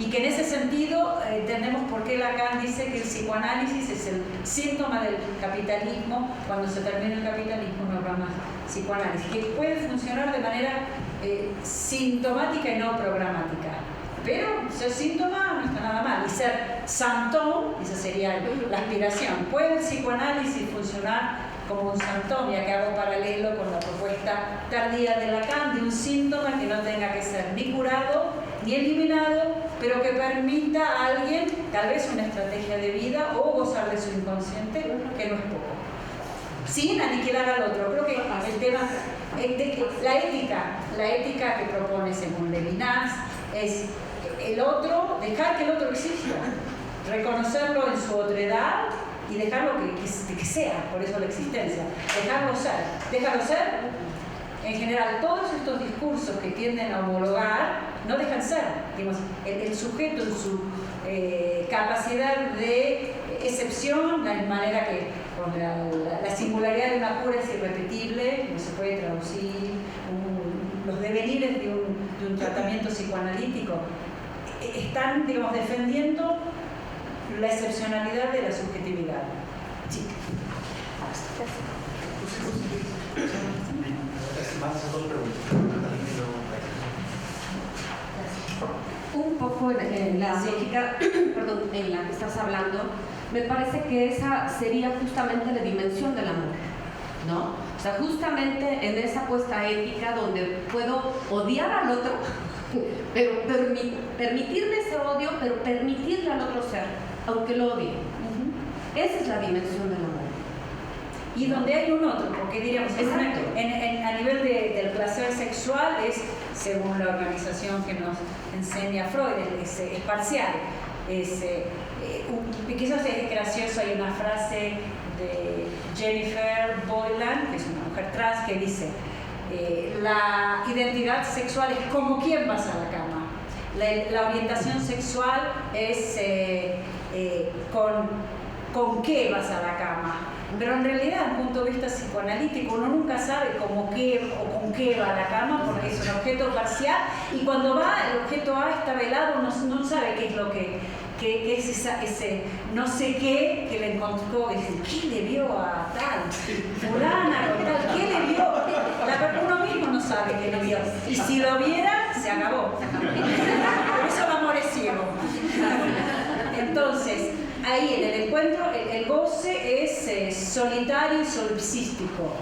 y que en ese sentido entendemos por qué Lacan dice que el psicoanálisis es el síntoma del capitalismo. Cuando se termina el capitalismo no habrá más psicoanálisis, que puede funcionar de manera sintomática y no programática. Pero ser síntoma no está nada mal, y ser santón, esa sería la aspiración. ¿Puede el psicoanálisis funcionar como un santón, ya que hago paralelo con la propuesta tardía de Lacan de un síntoma que no tenga que ser ni curado ni eliminado, pero que permita a alguien tal vez una estrategia de vida o gozar de su inconsciente, que no es poco, sin aniquilar al otro? Creo que el tema, la ética que propone según Levinas es el otro, dejar que el otro exista, reconocerlo en su otredad y dejarlo que sea, por eso la existencia, dejarlo ser. Déjalo ser, en general, todos estos discursos que tienden a homologar no dejan ser. Digamos, el sujeto en su capacidad de excepción, la manera que con la singularidad de una cura es irrepetible, no se puede traducir, los devenires de un tratamiento psicoanalítico están, digamos, defendiendo la excepcionalidad de la subjetividad. Sí. Un poco en la lógica, perdón, en la que estás hablando, me parece que esa sería justamente la dimensión del amor, ¿no? O sea, justamente en esa puesta ética donde puedo odiar al otro, pero permitirme ese odio, pero permitirle al otro ser, aunque lo odie. Esa es la dimensión del amor. Y donde hay un otro, porque diríamos, a nivel del placer sexual es, según la organización que nos enseña Freud, es parcial. Quizás es gracioso, hay una frase de Jennifer Boylan, que es una mujer trans, que dice: la identidad sexual es como quién vas a la cama. La orientación sexual es con qué vas a la cama. Pero en realidad, desde un punto de vista psicoanalítico, uno nunca sabe cómo qué o con qué va a la cama, porque es un objeto parcial, y cuando va, el objeto A está velado, no sabe qué es lo que es ese no sé qué que le encontró, y dice: ¿qué le vio a tal? Fulana, tal, ¿qué le vio? Uno mismo no sabe qué le vio, y si lo viera, se acabó. Por eso el amor es ciego. Entonces, ahí en el encuentro, el goce es solitario y solipsístico,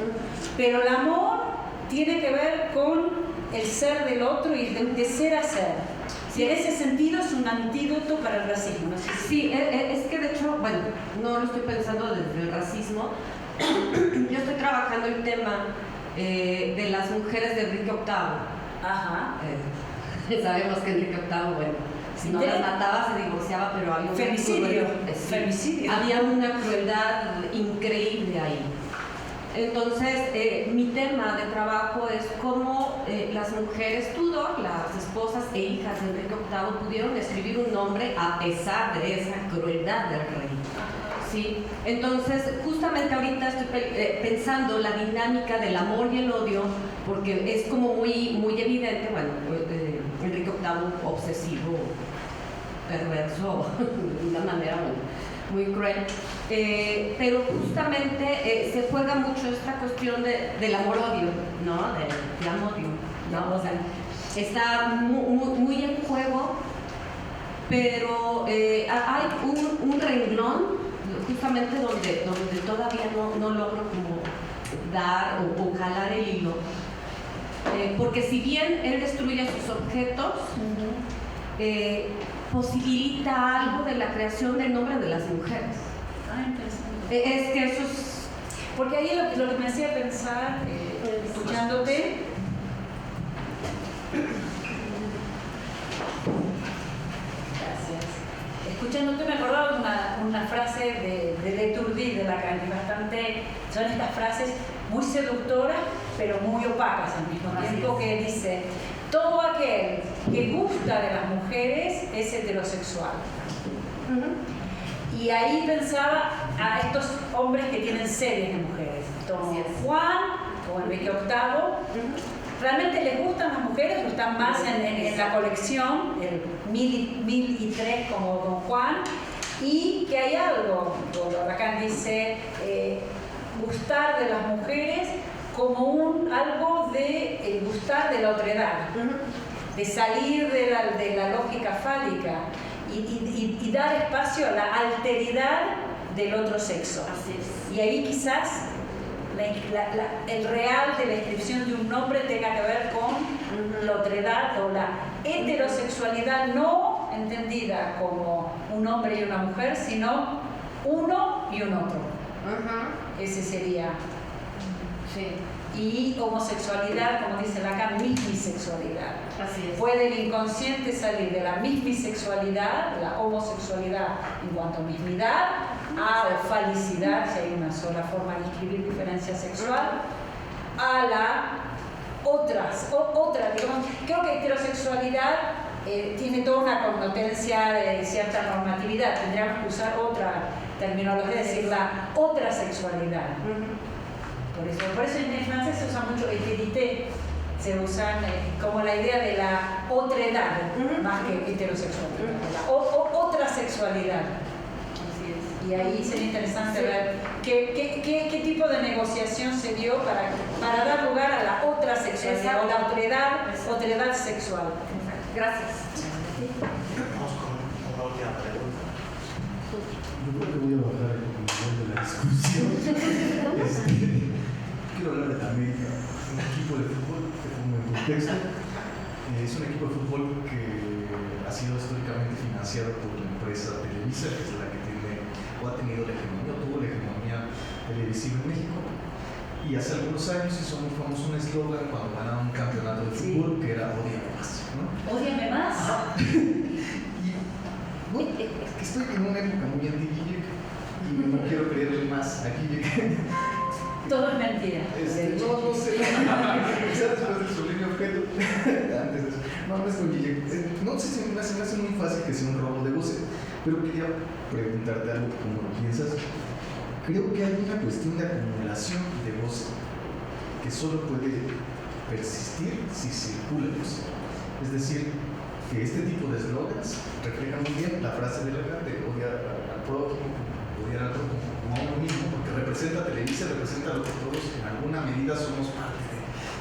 pero el amor tiene que ver con el ser del otro y de ser a ser. Y en ese sentido es un antídoto para el racismo. ¿No? Sí, es que de hecho, bueno, no lo estoy pensando desde el racismo. Yo estoy trabajando el tema de las mujeres de Enrique VIII. Ajá. Sabemos que Enrique VIII, bueno, si no las mataba se divorciaba, pero había femicidio. Había una crueldad increíble ahí. Entonces, mi tema de trabajo es cómo las mujeres Tudor, las esposas e hijas de Enrique VIII, pudieron escribir un nombre a pesar de esa crueldad del rey. ¿Sí? Entonces, justamente ahorita estoy pensando la dinámica del amor y el odio, porque es como muy evidente, bueno, Enrique VIII obsesivo, perverso, de una manera muy cruel, pero justamente se juega mucho esta cuestión del amor-odio, ¿no? De amor-odio. ¿no? O sea, está muy en juego, pero hay un renglón justamente donde todavía no logro como dar o jalar el hilo. Porque si bien él destruye sus objetos, posibilita algo de la creación del nombre de las mujeres. Ah, interesante. Es que eso es... Porque ahí lo que me hacía pensar, escuchándote, gracias. Escuchándote me acordaba de una frase de Étourdi de Lacan, que bastante, son estas frases muy seductoras, pero muy opacas al mismo tiempo, que dice: todo aquel que gusta de las mujeres es heterosexual. Y ahí pensaba a estos hombres que tienen series de mujeres. Don Juan o Enrique VIII, ¿realmente les gustan las mujeres o están más en la colección, el 1003 como Don Juan? Y que hay algo, como Lacan dice, gustar de las mujeres como algo de gustar de la otredad, de salir de la lógica fálica y dar espacio a la alteridad del otro sexo. Así es. Y ahí quizás el real de la inscripción de un nombre tenga que ver con la otredad o la heterosexualidad, no entendida como un hombre y una mujer, sino uno y un otro. Ese sería. Sí. Y homosexualidad, como dice Lacan, mismisexualidad. Así es. Puede el inconsciente salir de la mismisexualidad, la homosexualidad en cuanto a mismidad, a falicidad, si hay una sola forma de inscribir diferencia sexual, a la otra, digamos, creo que heterosexualidad tiene toda una connotancia de cierta normatividad, tendríamos que usar otra terminología, es decir, la otra sexualidad. Por eso en francés se usa mucho hétérité, se usa como la idea de la otredad, más que heterosexualidad, la otra sexualidad. Así es. Y ahí sería interesante ver qué tipo de negociación se dio para dar lugar a la otra sexualidad, o la otredad sexual. Gracias. Vamos con la última pregunta. Yo creo que voy a bajar el nivel de la discusión. Quiero hablar de la América, un equipo de fútbol, que pongo en contexto. Es un equipo de fútbol que ha sido históricamente financiado por la empresa Televisa, que es la que tiene o ha tenido la hegemonía, o tuvo la hegemonía televisiva en México. Y hace algunos años hizo muy famoso un eslogan cuando ganaron un campeonato de fútbol, que era "Ódiame más", ¿no? Ódiame más. Y bueno, que estoy en una época muy anti-Guillec y no quiero creerle más a Guillec. Todo es mentira. No sé. Quizás después del sublime objeto. Antes de eso. No es con Guillec. No sé si me hace muy fácil que sea un robo de voces, pero quería preguntarte algo, como lo piensas. Creo que hay una cuestión de acumulación de voces que solo puede persistir si circula el voz. Es decir, que este tipo de eslogans refleja muy bien la frase de Lacan de odiar al prójimo, odiar al prójimo como a uno mismo, porque representa Televisa, representa lo que todos en alguna medida somos parte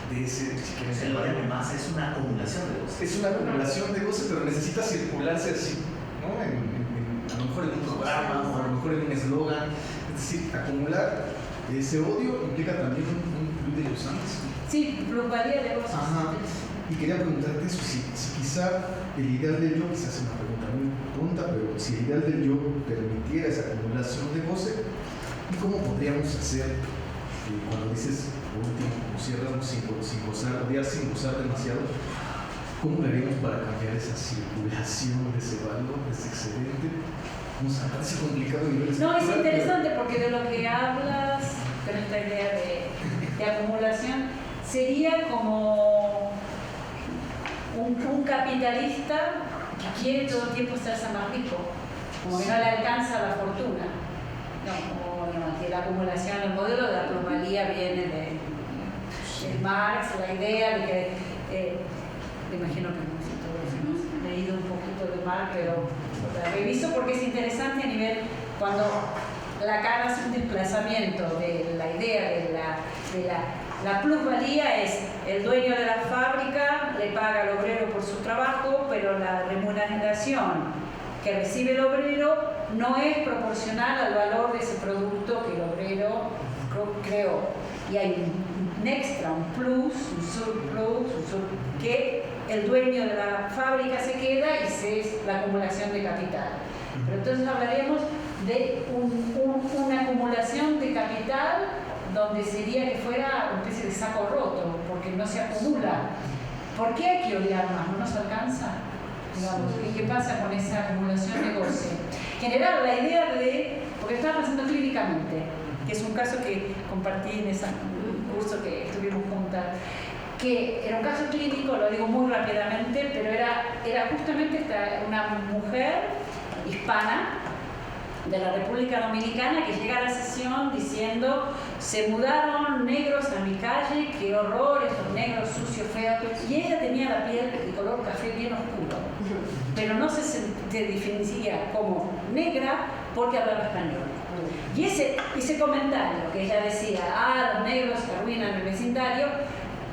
de ese, si quieren El ódiame más es una acumulación de voces. es una acumulación de voces, pero necesita circularse así, ¿no? A lo mejor en un programa o a lo mejor en un eslogan. Es decir, acumular ese odio implica también un club de los santos. Sí, plusvalía de voces. Ajá. Y quería preguntarte eso, si quizá el ideal del yo, quizás es una pregunta muy tonta, pero si el ideal del yo permitiera esa acumulación de voces, ¿y cómo podríamos hacer, cuando dices, por último, como cierras sin gozar, odiar sin gozar demasiado, cómo le haríamos para cambiar esa circulación de ese valor, de ese excedente? Nos parece complicado. No, es interesante porque de lo que hablas, con esta idea de acumulación, sería como un capitalista que quiere todo el tiempo hacerse más rico, como que no le alcanza la fortuna. No, que la acumulación, el modelo de la plusvalía viene de Marx, la idea de que, me imagino que todos hemos leído un poquito de Marx, pero la reviso porque es interesante a nivel, cuando Lacan hace un desplazamiento de la idea de la La plusvalía es el dueño de la fábrica le paga al obrero por su trabajo, pero la remuneración que recibe el obrero no es proporcional al valor de ese producto que el obrero creó. Y hay un extra, un plus, un surplus, que el dueño de la fábrica se queda y es la acumulación de capital. Pero entonces hablaremos de una acumulación de capital donde sería que fuera una especie de saco roto, porque no se acumula. ¿Por qué hay que odiar más? ¿No nos alcanza? Digamos, ¿y qué pasa con esa acumulación de goce? Generar la idea de, porque estaba pensando clínicamente, que es un caso que compartí en ese curso que estuvimos juntas, que era un caso clínico, lo digo muy rápidamente, pero era justamente una mujer hispana de la República Dominicana que llega a la sesión diciendo: se mudaron negros a mi calle, qué horror, estos negros sucios, feos. Y ella tenía la piel de color café bien oscuro, pero no se diferencia como negra porque hablaba español. Y ese comentario que ella decía: los negros que arruinan el vecindario,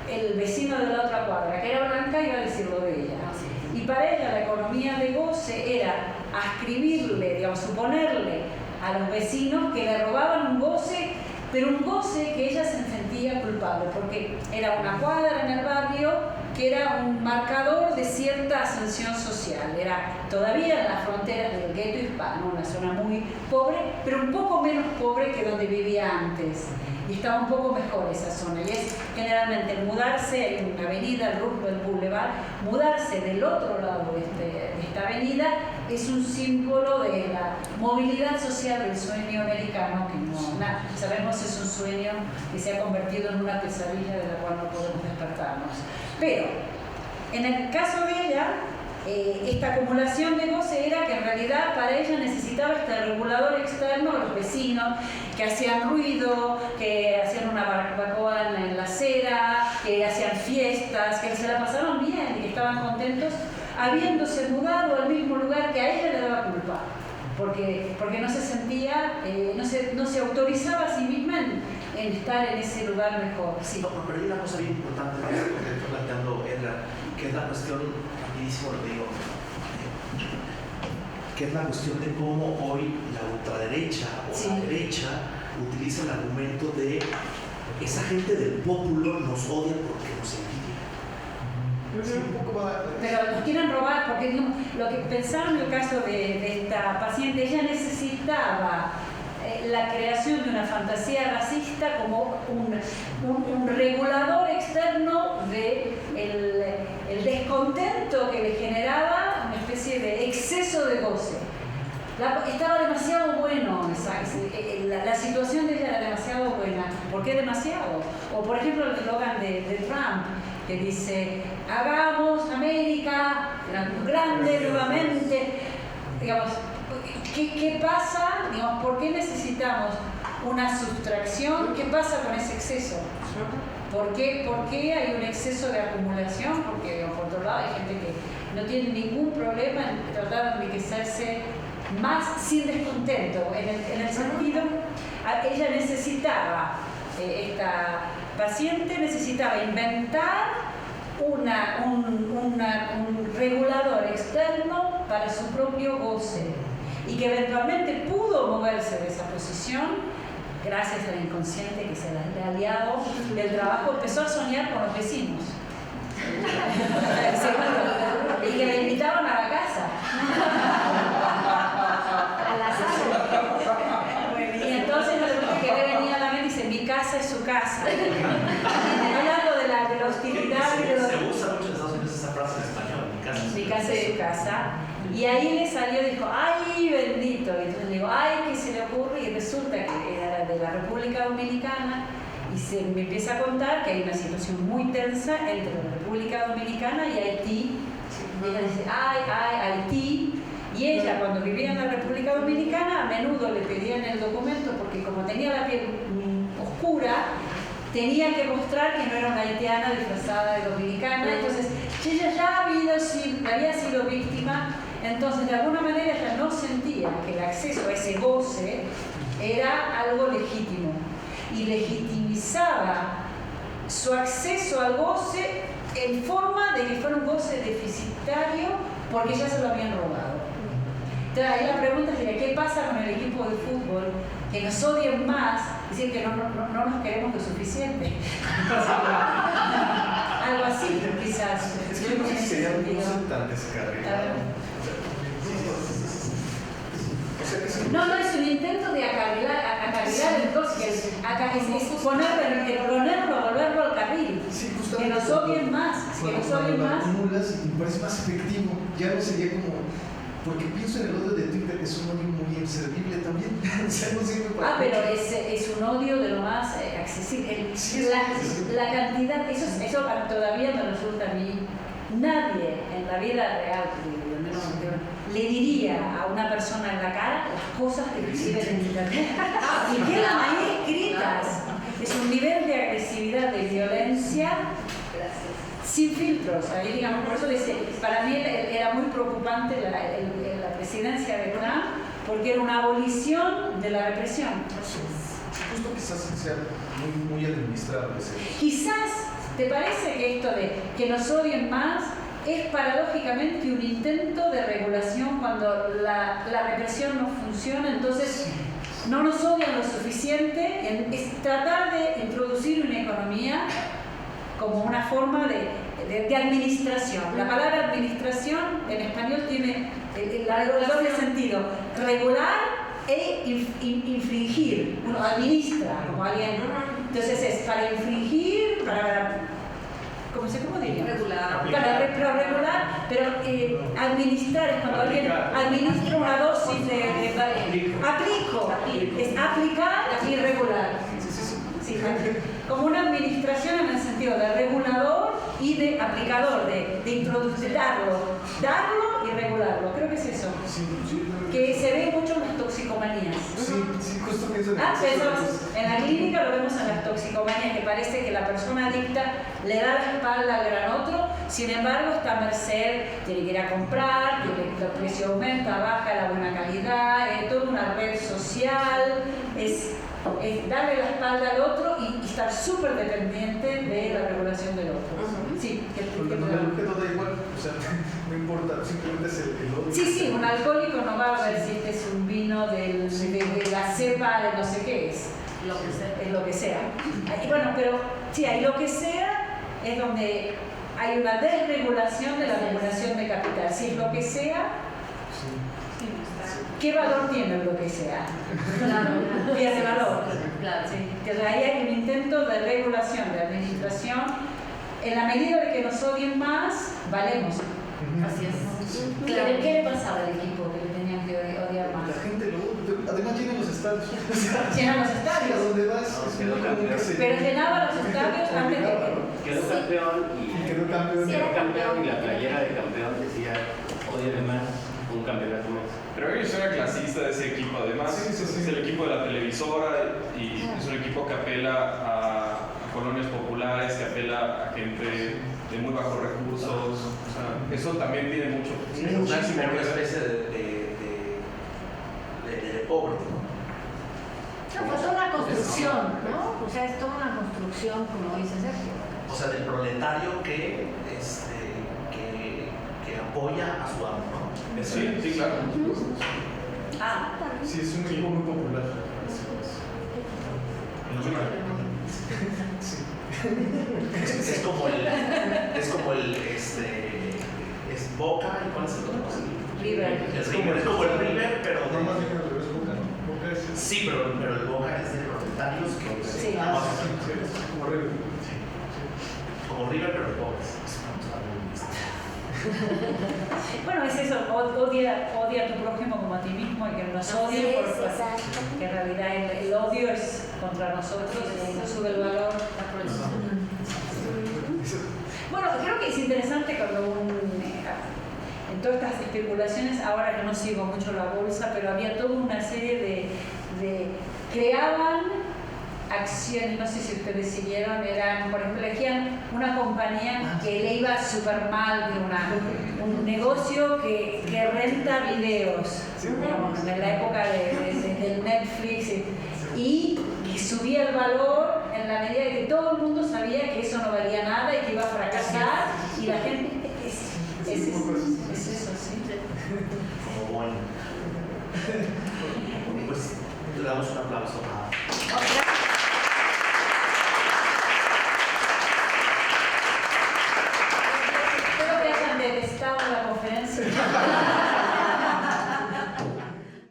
el vecino de la otra cuadra, que era blanca, iba a decirlo de ella. Y para ella la economía de goce era ascribirle, digamos, suponerle a los vecinos que le robaban un goce, pero un goce que ella se sentía culpable, porque era una cuadra en el barrio que era un marcador de cierta ascensión social. Era todavía en las fronteras del gueto hispano, una zona muy pobre, pero un poco menos pobre que donde vivía antes. Y estaba un poco mejor esa zona. Y es generalmente el mudarse en una avenida, el Roosevelt Boulevard, mudarse del otro lado de esta avenida es un símbolo de la movilidad social del sueño americano, que sabemos es un sueño que se ha convertido en una pesadilla de la cual no podemos despertarnos. Pero en el caso de ella, esta acumulación de goce era que en realidad para ella necesitaba este regulador externo, los vecinos que hacían ruido, que hacían una barbacoa en la acera, que hacían fiestas, que se la pasaban bien y que estaban contentos habiéndose mudado al mismo lugar que a ella le daba culpa, porque no se sentía, no se autorizaba a sí misma en estar en ese lugar mejor. Sí. No, pero hay una cosa bien importante que está planteando Edgar, que es la cuestión, rapidísimo lo digo, que es la cuestión de cómo hoy la ultraderecha o la derecha utiliza el argumento de esa gente del pueblo nos odia porque nos envidia. Pero nos quieren robar, porque lo que pensaba en el caso de esta paciente, ella necesitaba la creación de una fantasía racista como un regulador externo de el descontento que le generaba una especie de exceso de goce. Estaba demasiado bueno, la situación de ella era demasiado buena. ¿Por qué demasiado? O por ejemplo el eslogan de Trump, que dice: hagamos América grande nuevamente. Digamos, ¿qué pasa? Digamos, ¿por qué necesitamos una sustracción? ¿Qué pasa con ese exceso? ¿Por qué hay un exceso de acumulación? Porque, digamos, por otro lado, hay gente que no tiene ningún problema en tratar de enriquecerse más sin descontento, en el sentido, ella necesitaba, esta paciente necesitaba inventar un regulador externo para su propio goce, y que eventualmente pudo moverse de esa posición gracias al inconsciente que se le ha aliado del trabajo. Empezó a soñar con los vecinos y que le invitaban a la casa. Y entonces que le venía a la mente y dice: mi casa es su casa. Hablando de la hostilidad. Se usa mucho en Estados Unidos esa frase en español: mi casa es su casa. Y ahí le salió y dijo: ¡ay, bendito! Y entonces le digo: ¡ay, qué se le ocurre! Y resulta que era de la República Dominicana. Y me empieza a contar que hay una situación muy tensa entre la República Dominicana y Haití. Y ella dice: ¡ay, Haití! Y ella, cuando vivía en la República Dominicana, a menudo le pedían el documento porque, como tenía la piel oscura, tenía que mostrar que no era una haitiana disfrazada de dominicana. Entonces, ella ya había sido víctima. Entonces, de alguna manera, ella no sentía que el acceso a ese goce era algo legítimo, y legitimizaba su acceso al goce en forma de que fuera un goce deficitario porque ya se lo habían robado. Entonces ahí la pregunta sería, ¿qué pasa con el equipo de fútbol que nos odian más, decir que no nos queremos lo suficiente? Algo así, quizás. Es que no sé si sería un goce tan descarrilado. No, es un intento de acarrilar el goce, es ponerlo, volverlo al carril. Sí, Que justamente. nos odien más, que nos odien Cuando lo más. acumulas y me parece más efectivo, ya no sería como. Porque pienso en el odio de Twitter, que es un odio muy inservible también. O sea, no sirve para. Pero es un odio de lo más accesible. La cantidad, eso todavía me resulta a mí. Nadie en la vida real, le diría a una persona en la cara las cosas que recibe en internet y quedan ahí escritas. Es un nivel de agresividad, de violencia sin filtros. Ahí, digamos, por eso dice, para mí era muy preocupante la presidencia de Trump porque era una abolición de la represión. Justo quizás sea muy administrable. Quizás, ¿te parece que esto de que nos odien más es paradójicamente un intento de regulación cuando la represión no funciona? Entonces no nos odian lo suficiente, es tratar de introducir una economía como una forma de administración. La palabra administración en español tiene el doble sentido, regular e infringir. Uno administra como alguien. Entonces es para infringir, ¿cómo diría? Regular. Para regular, pero administrar es cuando alguien administra una dosis aplico, es aplicar y regular. Sí, como una administración en el sentido de regulador y de aplicador, de introducir, darlo y regularlo. Creo que es eso. Que se ve mucho en las toxicomanías. Sí, justo pienso En la clínica lo vemos en las toxicomanías, que parece que la persona adicta le da la espalda al gran otro, sin embargo está a merced, tiene que ir a comprar, el precio aumenta, baja la buena calidad, toda una red social, es darle la espalda al otro y estar súper dependiente de la regulación del otro. Sí, Porque el objeto da igual, o sea, no importa, simplemente es el odio. Sí, un alcohólico no va a ver si este es un vino de la cepa de no sé qué es. Lo que sea. Y bueno, pero sí, hay lo que sea, es donde hay una desregulación de la regulación de capital. Si es lo que sea, ¿qué valor tiene lo que sea? Pierde valor. Claro. Sí. Entonces ahí hay un intento de regulación, de administración. En la medida de que nos odien más, valemos. Así es. ¿Qué le pasaba al equipo que le tenían que odiar más? La gente además llena los estadios. Llenan los ¿A estadios. dónde vas? Es muy común que se Pero llenaba los estadios antes de que... Quedó campeón quedó campeón. quedó campeón y la playera de campeón decía, odia más un campeonato más. Pero hay una historia clasista de ese equipo, además. Sí. Es el equipo de la televisora y es un equipo que apela a colonias populares, que apela a gente de muy bajos recursos. O sea, eso también tiene mucho. Es una especie de pobre, ¿no? No, pues toda una construcción, ¿no? O sea, es toda una construcción, como dice Sergio. O sea, del proletario que apoya a su amo, ¿no? Sí, claro. Sí, es un equipo muy popular. Sí. Es como el es Boca, ¿y cuál es el otro? River. Es como el River, pero No, más bien al revés, Boca, ¿no? Boca es sí, pero el Boca es de proletarios que Sí. como River. como River, pero de pobres. Bueno, es eso, odia a tu prójimo como a ti mismo y que nos odie porque en realidad el odio es contra nosotros y nos sube el valor. Bueno, creo que es interesante cuando en todas estas especulaciones, ahora que no sigo mucho la bolsa, pero había toda una serie de creaban acciones, no sé si ustedes siguieron, eran, por ejemplo, elegían una compañía que le iba súper mal, un negocio que renta videos, digamos, en la época del Netflix, y que subía el valor en la medida de que todo el mundo sabía que la gente es eso, sí. Como bueno. Pues le damos un aplauso a